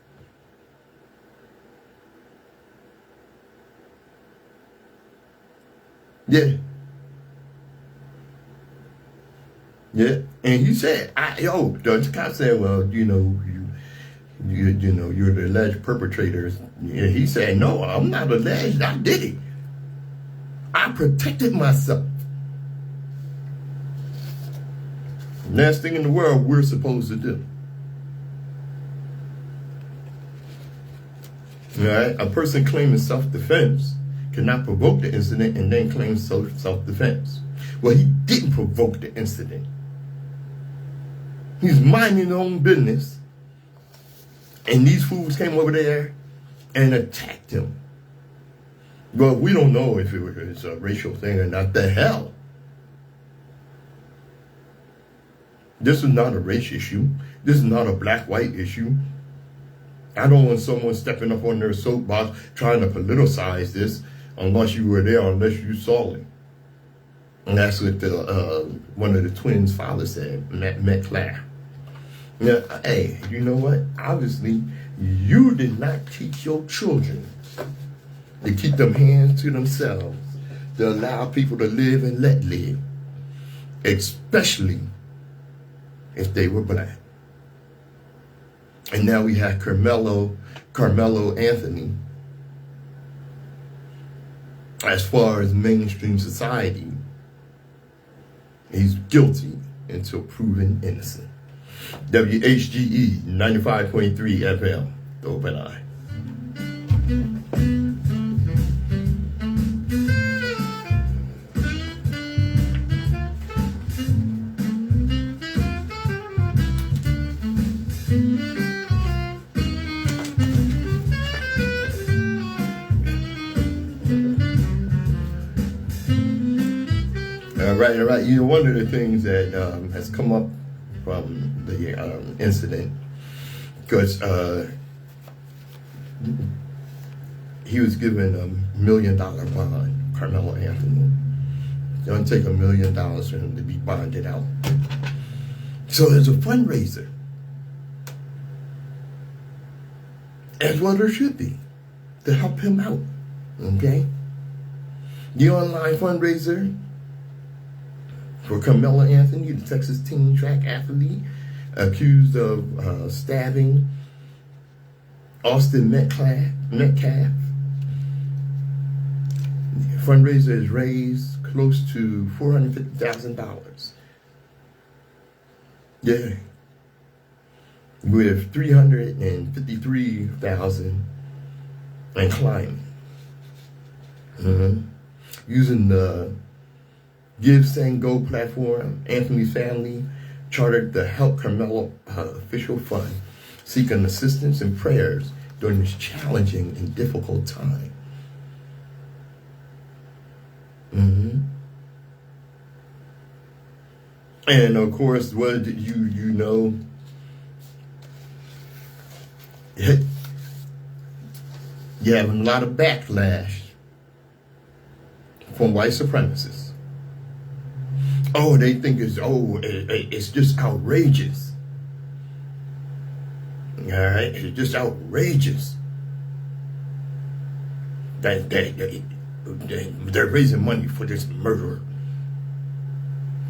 Yeah. Yeah, and he said, the cop said, well, you're the alleged perpetrators. Yeah, he said, no, I'm not alleged. I did it. I protected myself. Last thing in the world we're supposed to do. All right, a person claiming self-defense cannot provoke the incident and then claim self-defense. Well, he didn't provoke the incident. He's minding his own business, and these fools came over there and attacked him. Well, we don't know if it's a racial thing or not. The hell? This is not a race issue. This is not a black-white issue. I don't want someone stepping up on their soapbox trying to politicize this unless you were there, unless you saw it. And that's what one of the twins' father said, Metcalf. Now, hey, you know what? Obviously, you did not teach your children They keep them hands to themselves to allow people to live and let live, especially if they were black. And now we have Carmelo Anthony. As far as mainstream society, he's guilty until proven innocent. WHGE 95.3 FM, the Open Eye. All right. You know, one of the things that has come up from the incident, because he was given $1 million bond, Carmelo Anthony. It's going to take $1 million for him to be bonded out. So there's a fundraiser, as well there should be, to help him out. Okay, the online fundraiser for Carmelo Anthony, the Texas teen track athlete, accused of stabbing Austin Metcalf. The fundraiser has raised close to $450,000. Yeah. With $353,000 and climbing. Using the Gibbs Go platform, Anthony's family chartered the Help Carmelo official fund, seeking assistance and prayers during this challenging and difficult time. And of course, what did you know? You're having a lot of backlash from white supremacists. Oh, they think it's just outrageous. All right, it's just outrageous that they're raising money for this murderer.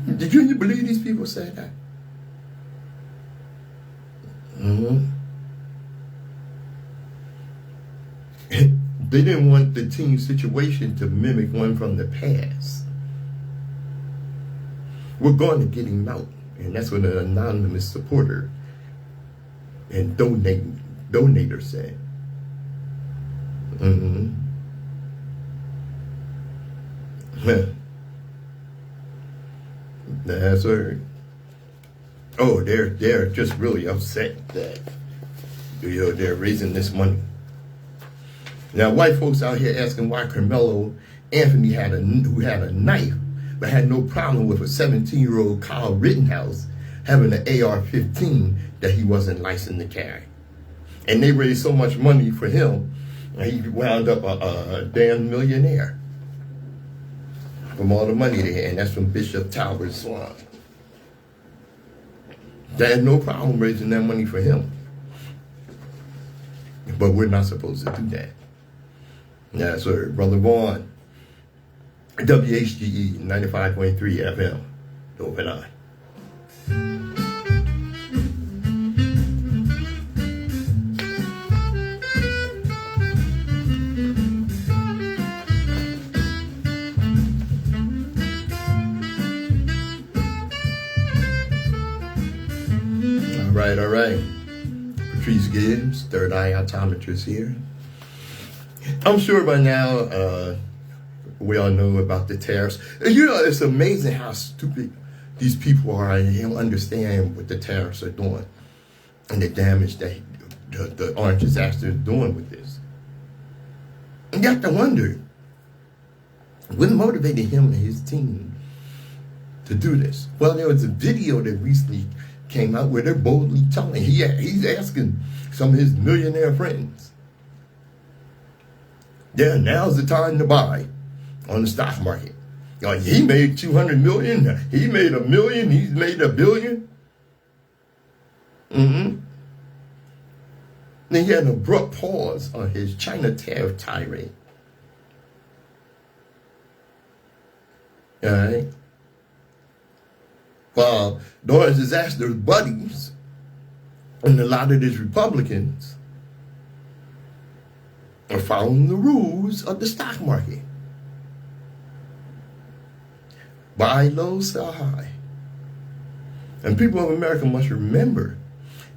Did you believe these people said that? They didn't want the teen situation to mimic one from the past. We're going to get him out. And that's what an anonymous supporter and donator said. That's right. Oh, they're just really upset that they're raising this money. Now, white folks out here asking why Carmelo Anthony who had a knife but had no problem with a 17-year-old Kyle Rittenhouse having an AR-15 that he wasn't licensed to carry. And they raised so much money for him, and he wound up a damn millionaire from all the money they had, and that's from Bishop Talbot Swan. They had no problem raising that money for him. But we're not supposed to do that. Yeah, sir. Brother Vaughn, WHGE 95.3 FM, the Open Eye. All right. Patrice Gibbs, third eye optometrist here. I'm sure by now we all know about the tariffs. You know, it's amazing how stupid these people are, and they don't understand what the tariffs are doing and the damage that the orange is actually doing with this. And you have to wonder, what motivated him and his team to do this? Well, there was a video that recently came out where they're boldly telling, he's asking some of his millionaire friends, yeah, now's the time to buy on the stock market. He made 200 million, he made $1 million, he's made $1 billion. Then he had an abrupt pause on his China tariff tirade. All right. While Lawrence Disaster's buddies and a lot of these Republicans are following the rules of the stock market. Buy low, sell high. And people of America must remember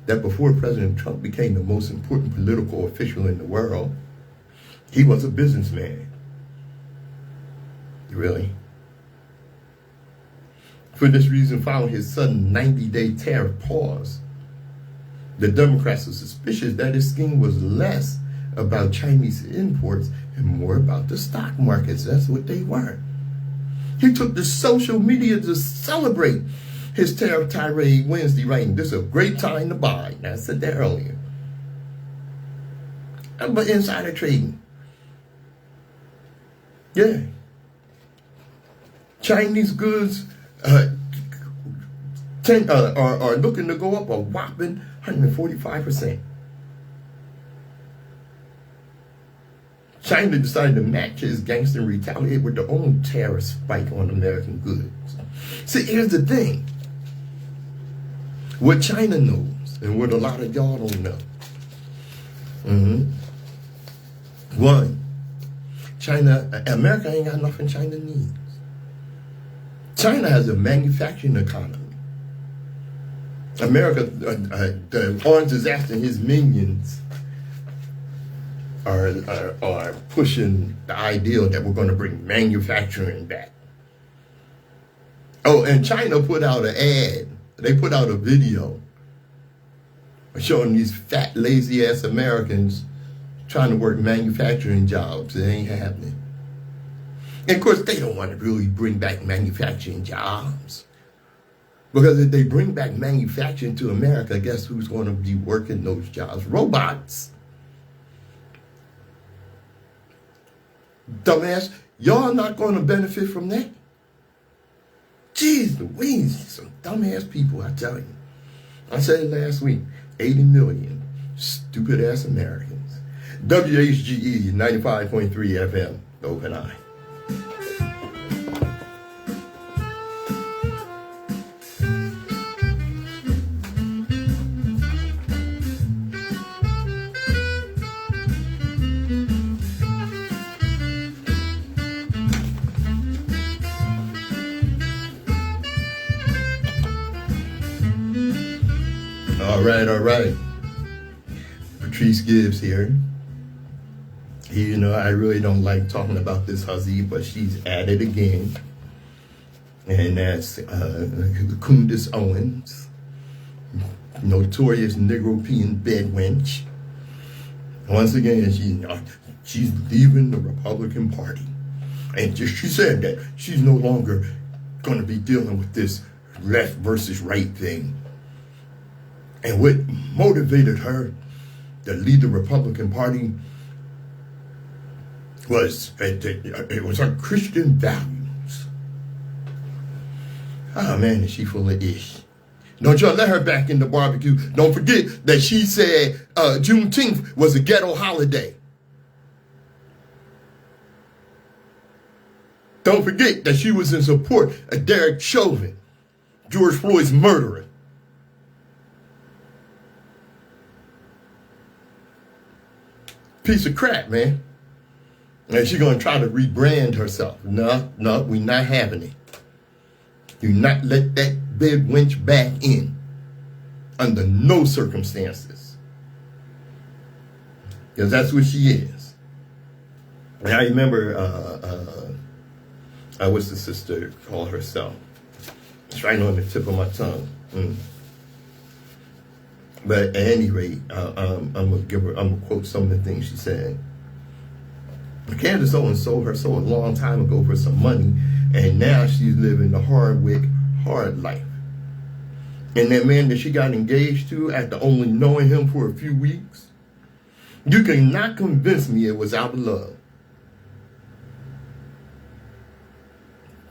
that before President Trump became the most important political official in the world, he was a businessman. Really. For this reason, following his sudden 90-day tariff pause, the Democrats were suspicious that his scheme was less about Chinese imports and more about the stock markets. That's what they were. He took to social media to celebrate his tariff tirade Wednesday, writing, "This is a great time to buy." Now, I said that earlier. But insider trading. Yeah. Chinese goods are looking to go up a whopping 145%. China decided to match his gangster and retaliate with their own tariff spike on American goods. See, here's the thing. What China knows, and what a lot of y'all don't know. One, America ain't got nothing China needs. China has a manufacturing economy. America, the Lawrence Disaster and his minions are pushing the ideal that we're going to bring manufacturing back. Oh, and China put out an ad. They put out a video showing these fat, lazy-ass Americans trying to work manufacturing jobs. It ain't happening. And of course, they don't want to really bring back manufacturing jobs. Because if they bring back manufacturing to America, guess who's going to be working those jobs? Robots. Dumbass, y'all not going to benefit from that? Jeez Louise, some dumbass people, I tell you. I said it last week, 80 million stupid-ass Americans. WHGE 95.3 FM, Open Eye. All right. Patrice Gibbs here. You know, I really don't like talking about this hussy, but she's at it again. And that's Candace Owens, notorious Negropean bed wench. Once again, she's leaving the Republican Party. And she said that she's no longer going to be dealing with this left versus right thing. And what motivated her to lead the Republican Party was it was her Christian values. Oh man, is she full of ish. Don't y'all let her back in the barbecue. Don't forget that she said Juneteenth was a ghetto holiday. Don't forget that she was in support of Derek Chauvin, George Floyd's murderer. Piece of crap, man. And she's going to try to rebrand herself. No, we're not having it. Do not let that bed wench back in. Under no circumstances. Because that's what she is. And I remember, what's the sister call herself? It's right on the tip of my tongue. But at any rate, I'm gonna quote some of the things she said. Candace Owens sold her soul a long time ago for some money, and now she's living the hard life. And that man that she got engaged to after only knowing him for a few weeks, you cannot convince me it was out of love.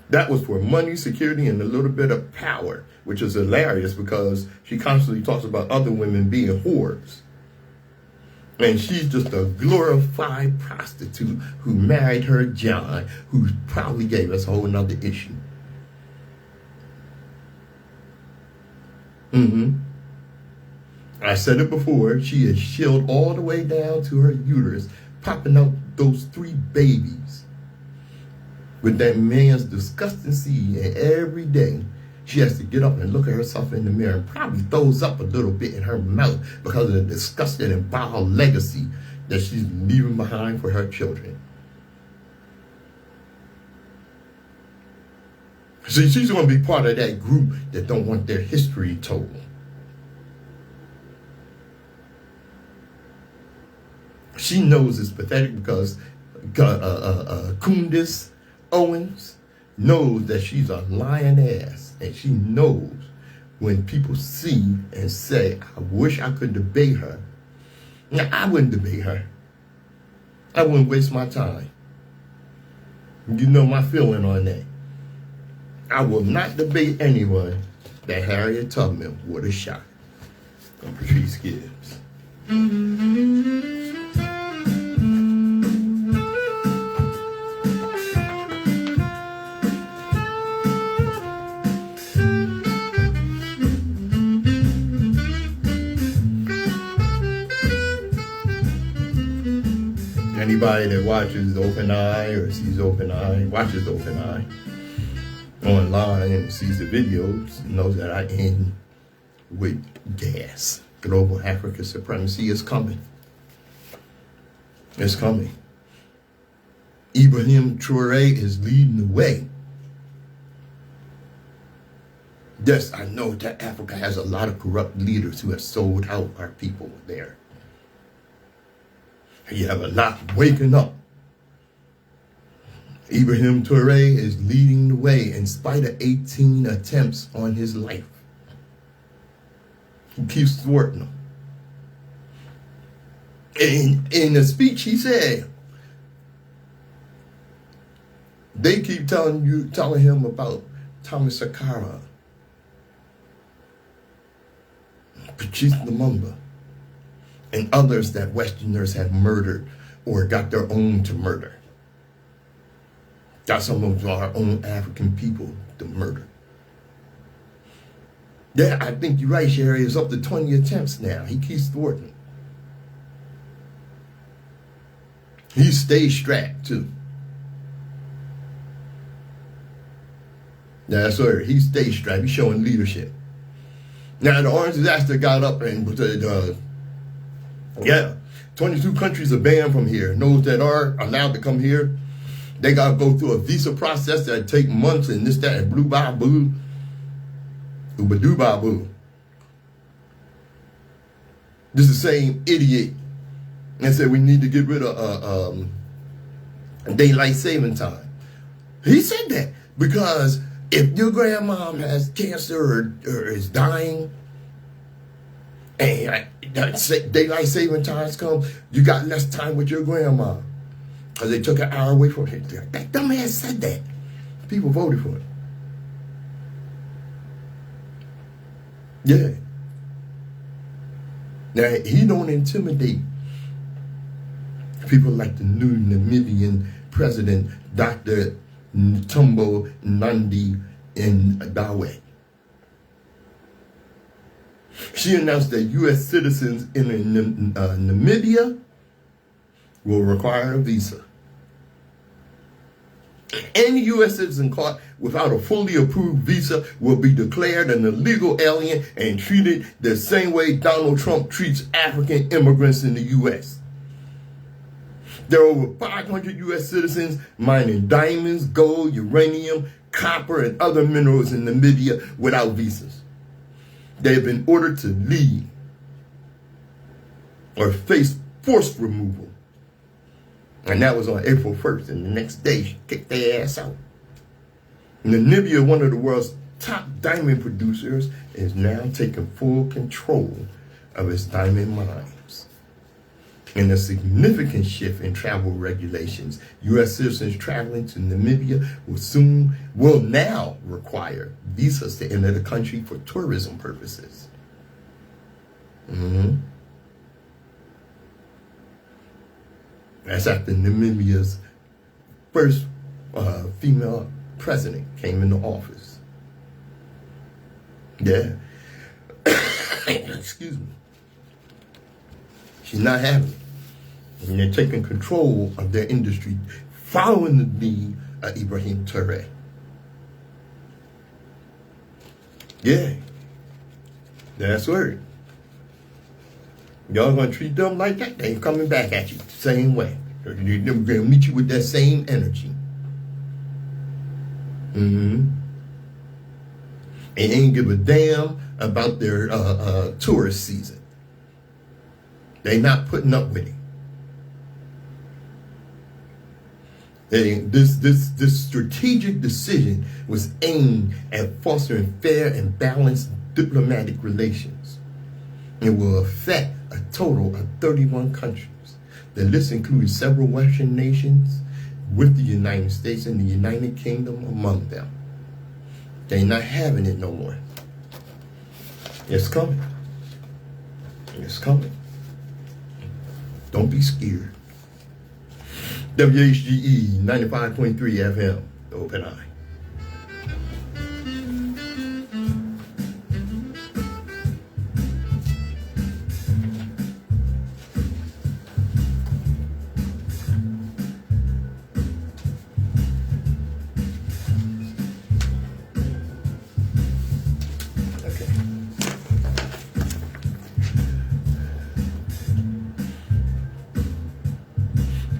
That was for money, security, and a little bit of power, which is hilarious because she constantly talks about other women being whores. And she's just a glorified prostitute who married her John, who probably gave us a whole nother issue. I said it before, she is chilled all the way down to her uterus, popping out those 3 babies with that man's disgusting seed. And every day she has to get up and look at herself in the mirror and probably throws up a little bit in her mouth because of the disgusting and vile legacy that she's leaving behind for her children. See, she's going to be part of that group that don't want their history told. She knows it's pathetic because Candace Owens knows that she's a lioness, and she knows when people see and say, I wish I could debate her. Now, I wouldn't debate her. I wouldn't waste my time. You know my feeling on that. I will not debate anyone that Harriet Tubman would have shot. I'm Patrice Gibbs. Anybody that watches Open Eye or sees Open Eye, watches Open Eye online and sees the videos, knows that I end with gas. Global Africa supremacy is coming. It's coming. Ibrahim Traoré is leading the way. Yes, I know that Africa has a lot of corrupt leaders who have sold out our people there. You have a lot waking up. Ibrahim Traoré is leading the way in spite of 18 attempts on his life. He keeps thwarting them. In the speech he said, they keep telling him about Thomas Sankara, Patrice Lumumba, and others that Westerners have murdered or got their own to murder. Got some of our own African people to murder. Yeah, I think you're right, Sherry. It's up to 20 attempts now. He keeps thwarting. He stays strapped, too. Yeah, sir. He stays strapped. He's showing leadership. Now, the Orange Disaster got up and 22 countries are banned from here. Those that are allowed to come here, they got to go through a visa process that take months and this, that, and blue, blah, boo. Oobadoo, blah, boo. This is the same idiot and said we need to get rid of daylight saving time. He said that because if your grandmom has cancer or is dying and daylight saving times come, you got less time with your grandma because they took an hour away from her. That dumbass said that. People voted for it. Yeah. Now, he don't intimidate people like the new Namibian president, Dr. Ntumbo Nandi Ndawe. She announced that U.S. citizens in Namibia will require a visa. Any U.S. citizen caught without a fully approved visa will be declared an illegal alien and treated the same way Donald Trump treats African immigrants in the U.S. There are over 500 U.S. citizens mining diamonds, gold, uranium, copper, and other minerals in Namibia without visas. They have been ordered to leave or face forced removal. And that was on April 1st. And the next day, she kicked their ass out. Namibia, one of the world's top diamond producers, is now taking full control of its diamond mines. In a significant shift in travel regulations, U.S. citizens traveling to Namibia will now require visas to enter the country for tourism purposes. That's after Namibia's first female president came into office. Yeah. Excuse me. She's not having it. And they're taking control of their industry, following the lead of Ibrahim Traoré. Yeah. That's right. Y'all gonna treat them like that? They ain't coming back at you the same way. They're gonna meet you with that same energy. And they ain't give a damn about their tourist season. They not putting up with it. This strategic decision was aimed at fostering fair and balanced diplomatic relations. It will affect a total of 31 countries. The list includes several Western nations, with the United States and the United Kingdom among them. They're not having it no more. It's coming. It's coming. Don't be scared. WHGE 95.3 FM, the Open Eye.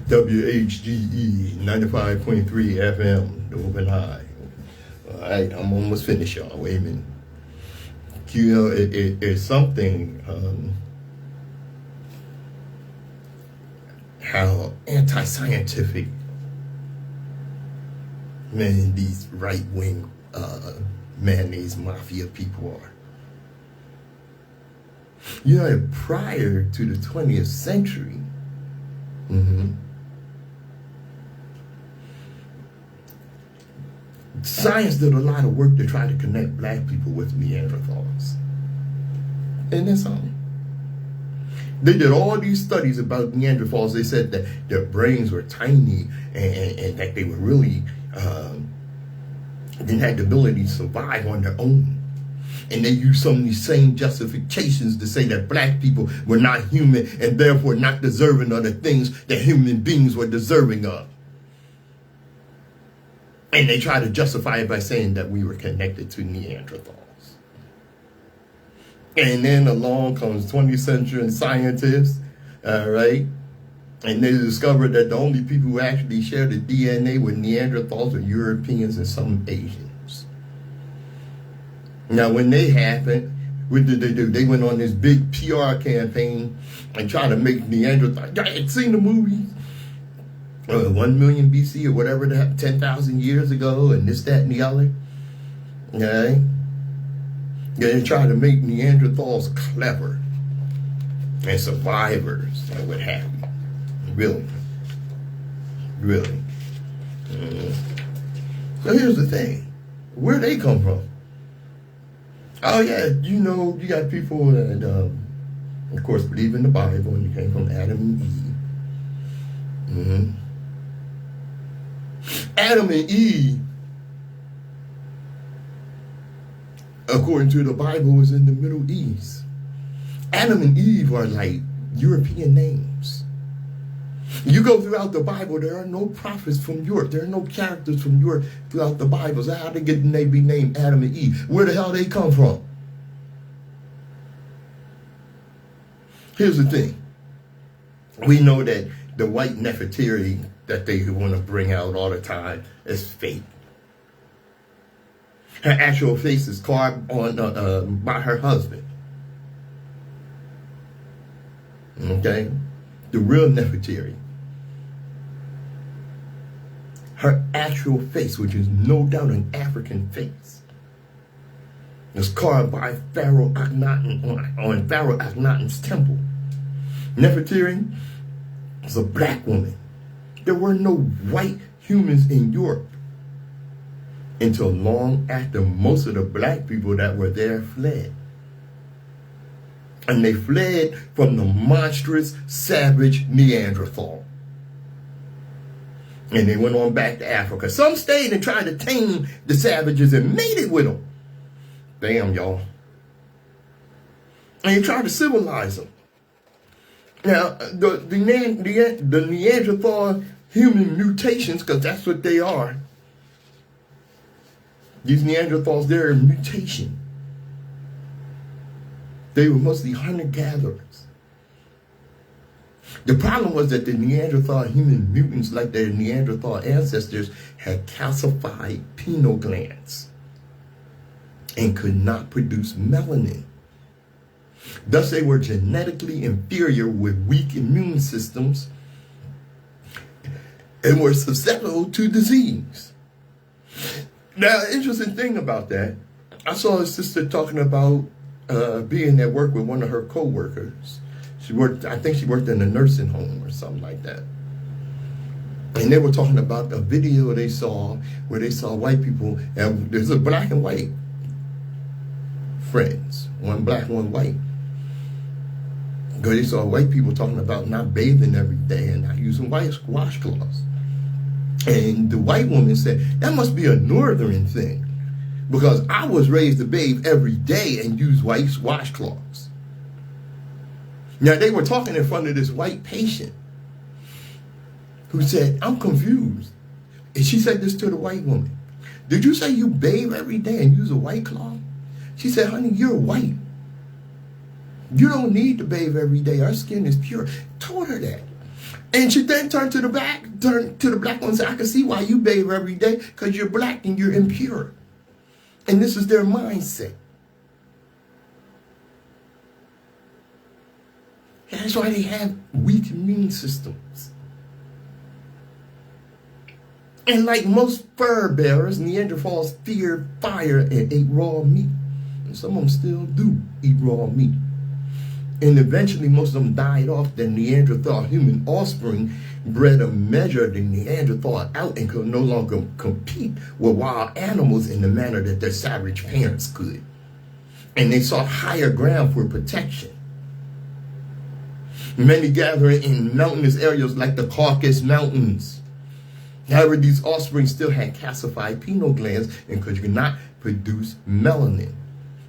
WHGE 95.3 FM, the Open Eye. All right, I'm almost finished, y'all. Wait a minute. You know, it's something how anti-scientific man these right-wing mayonnaise mafia people are. You know, prior to the 20th century, science did a lot of work to try to connect black people with Neanderthals. And that's all. They did all these studies about Neanderthals. They said that their brains were tiny and that they were really didn't have the ability to survive on their own. And they used some of these same justifications to say that black people were not human and therefore not deserving of the things that human beings were deserving of. And they try to justify it by saying that we were connected to Neanderthals. And then along comes 20th century scientists, all right? And they discovered that the only people who actually shared the DNA with Neanderthals were Europeans and some Asians. Now, when they happened, what did they do? They went on this big PR campaign and tried to make Neanderthals. I had seen the movies. 1 million BC or whatever, 10,000 years ago, and this, that, and the other. Okay? They try to make Neanderthals clever and survivors and what have you. Really. Really. So here's the thing. Where they come from? Oh, yeah, you know, you got people that, of course, believe in the Bible, and you came from Adam and Eve. Adam and Eve, according to the Bible, was in the Middle East. Adam and Eve are like European names. You go throughout the Bible, there are no prophets from Europe. There are no characters from Europe throughout the Bible. So how they be named Adam and Eve? Where the hell they come from? Here's the thing. We know that the white Nefertiti that they want to bring out all the time is fake. Her actual face is carved on by her husband. Okay? The real Nefertiti. Her actual face, which is no doubt an African face, was carved by Pharaoh Akhenaten on Pharaoh Akhenaten's temple. Nefertiti was a black woman. There were no white humans in Europe until long after most of the black people that were there fled. And they fled from the monstrous, savage Neanderthal. And they went on back to Africa. Some stayed and tried to tame the savages and mated with them. Damn, y'all. And they tried to civilize them. Now, the Neanderthal human mutations, because that's what they are. These Neanderthals, they're a mutation. They were mostly hunter-gatherers. The problem was that the Neanderthal human mutants, like their Neanderthal ancestors, had calcified pineal glands and could not produce melanin. Thus, they were genetically inferior with weak immune systems and were susceptible to disease. Now, interesting thing about that, I saw a sister talking about being at work with one of her co-workers. I think she worked in a nursing home or something like that. And they were talking about a video they saw where they saw white people, and there's a black and white friends, one black, one white. Because they saw white people talking about not bathing every day and not using washcloths. And the white woman said, that must be a northern thing, because I was raised to bathe every day and use white washcloths. Now, they were talking in front of this white patient who said, I'm confused. And she said this to the white woman. Did you say you bathe every day and use a white cloth? She said, honey, you're white. You don't need to bathe every day. Our skin is pure. Told her that. And she then turned to the black one and said, I can see why you bathe every day, because you're black and you're impure. And this is their mindset. And that's why they have weak immune systems. And like most fur bearers, Neanderthals feared fire and ate raw meat. And some of them still do eat raw meat. And eventually most of them died off. The Neanderthal human offspring bred a measure the Neanderthal out and could no longer compete with wild animals in the manner that their savage parents could. And they sought higher ground for protection. Many gathering in mountainous areas like the Caucasus Mountains. However, these offspring still had calcified pineal glands and could not produce melanin.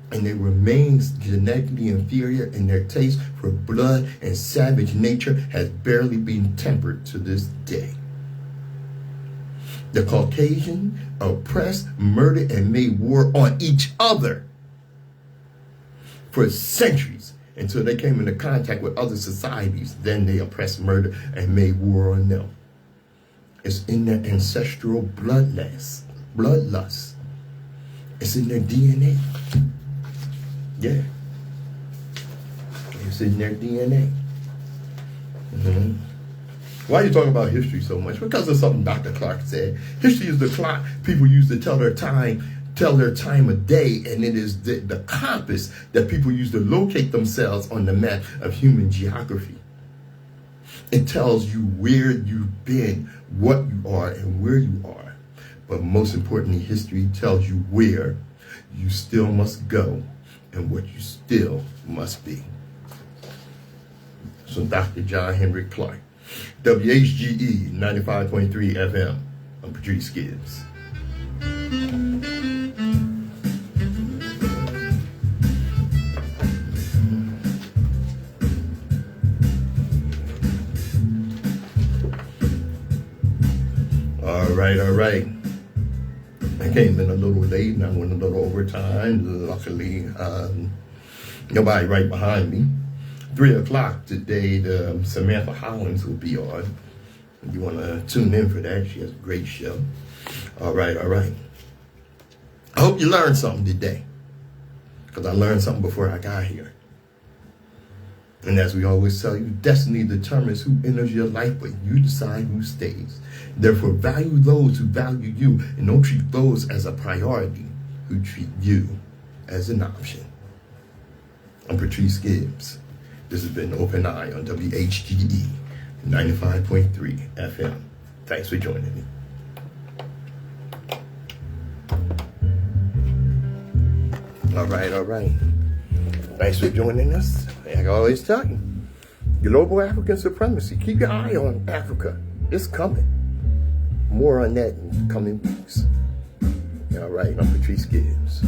And they remained genetically inferior, and their taste for blood and savage nature has barely been tempered to this day. The Caucasian oppressed, murdered, and made war on each other for centuries until they came into contact with other societies. Then they oppressed, murdered, and made war on them. It's in their ancestral bloodlust. It's in their DNA. Yeah. It's in their DNA. Mm-hmm. Why are you talking about history so much? Because of something Dr. Clark said. History is the clock people use to tell their time of day, and it is the compass that people use to locate themselves on the map of human geography. It tells you where you've been, what you are, and where you are. But most importantly, history tells you where you still must go and what you still must be. So Dr. John Henry Clark, WHGE 95.3 FM. I'm Patrice Gibbs. All right. I came in a little late and I went a little overtime. Luckily, nobody right behind me. 3 o'clock today, the Samantha Hollins will be on. You want to tune in for that. She has a great show. All right. I hope you learned something today, because I learned something before I got here. And as we always tell you, destiny determines who enters your life, but you decide who stays. Therefore, value those who value you, and don't treat those as a priority who treat you as an option. I'm Patrice Gibbs. This has been Open Eye on WHGE 95.3 FM. Thanks for joining me. All right. Thanks for joining us. Like I always tell you, global African supremacy. Keep your eye on Africa. It's coming. More on that in coming weeks. All right, I'm Patrice Gibbs.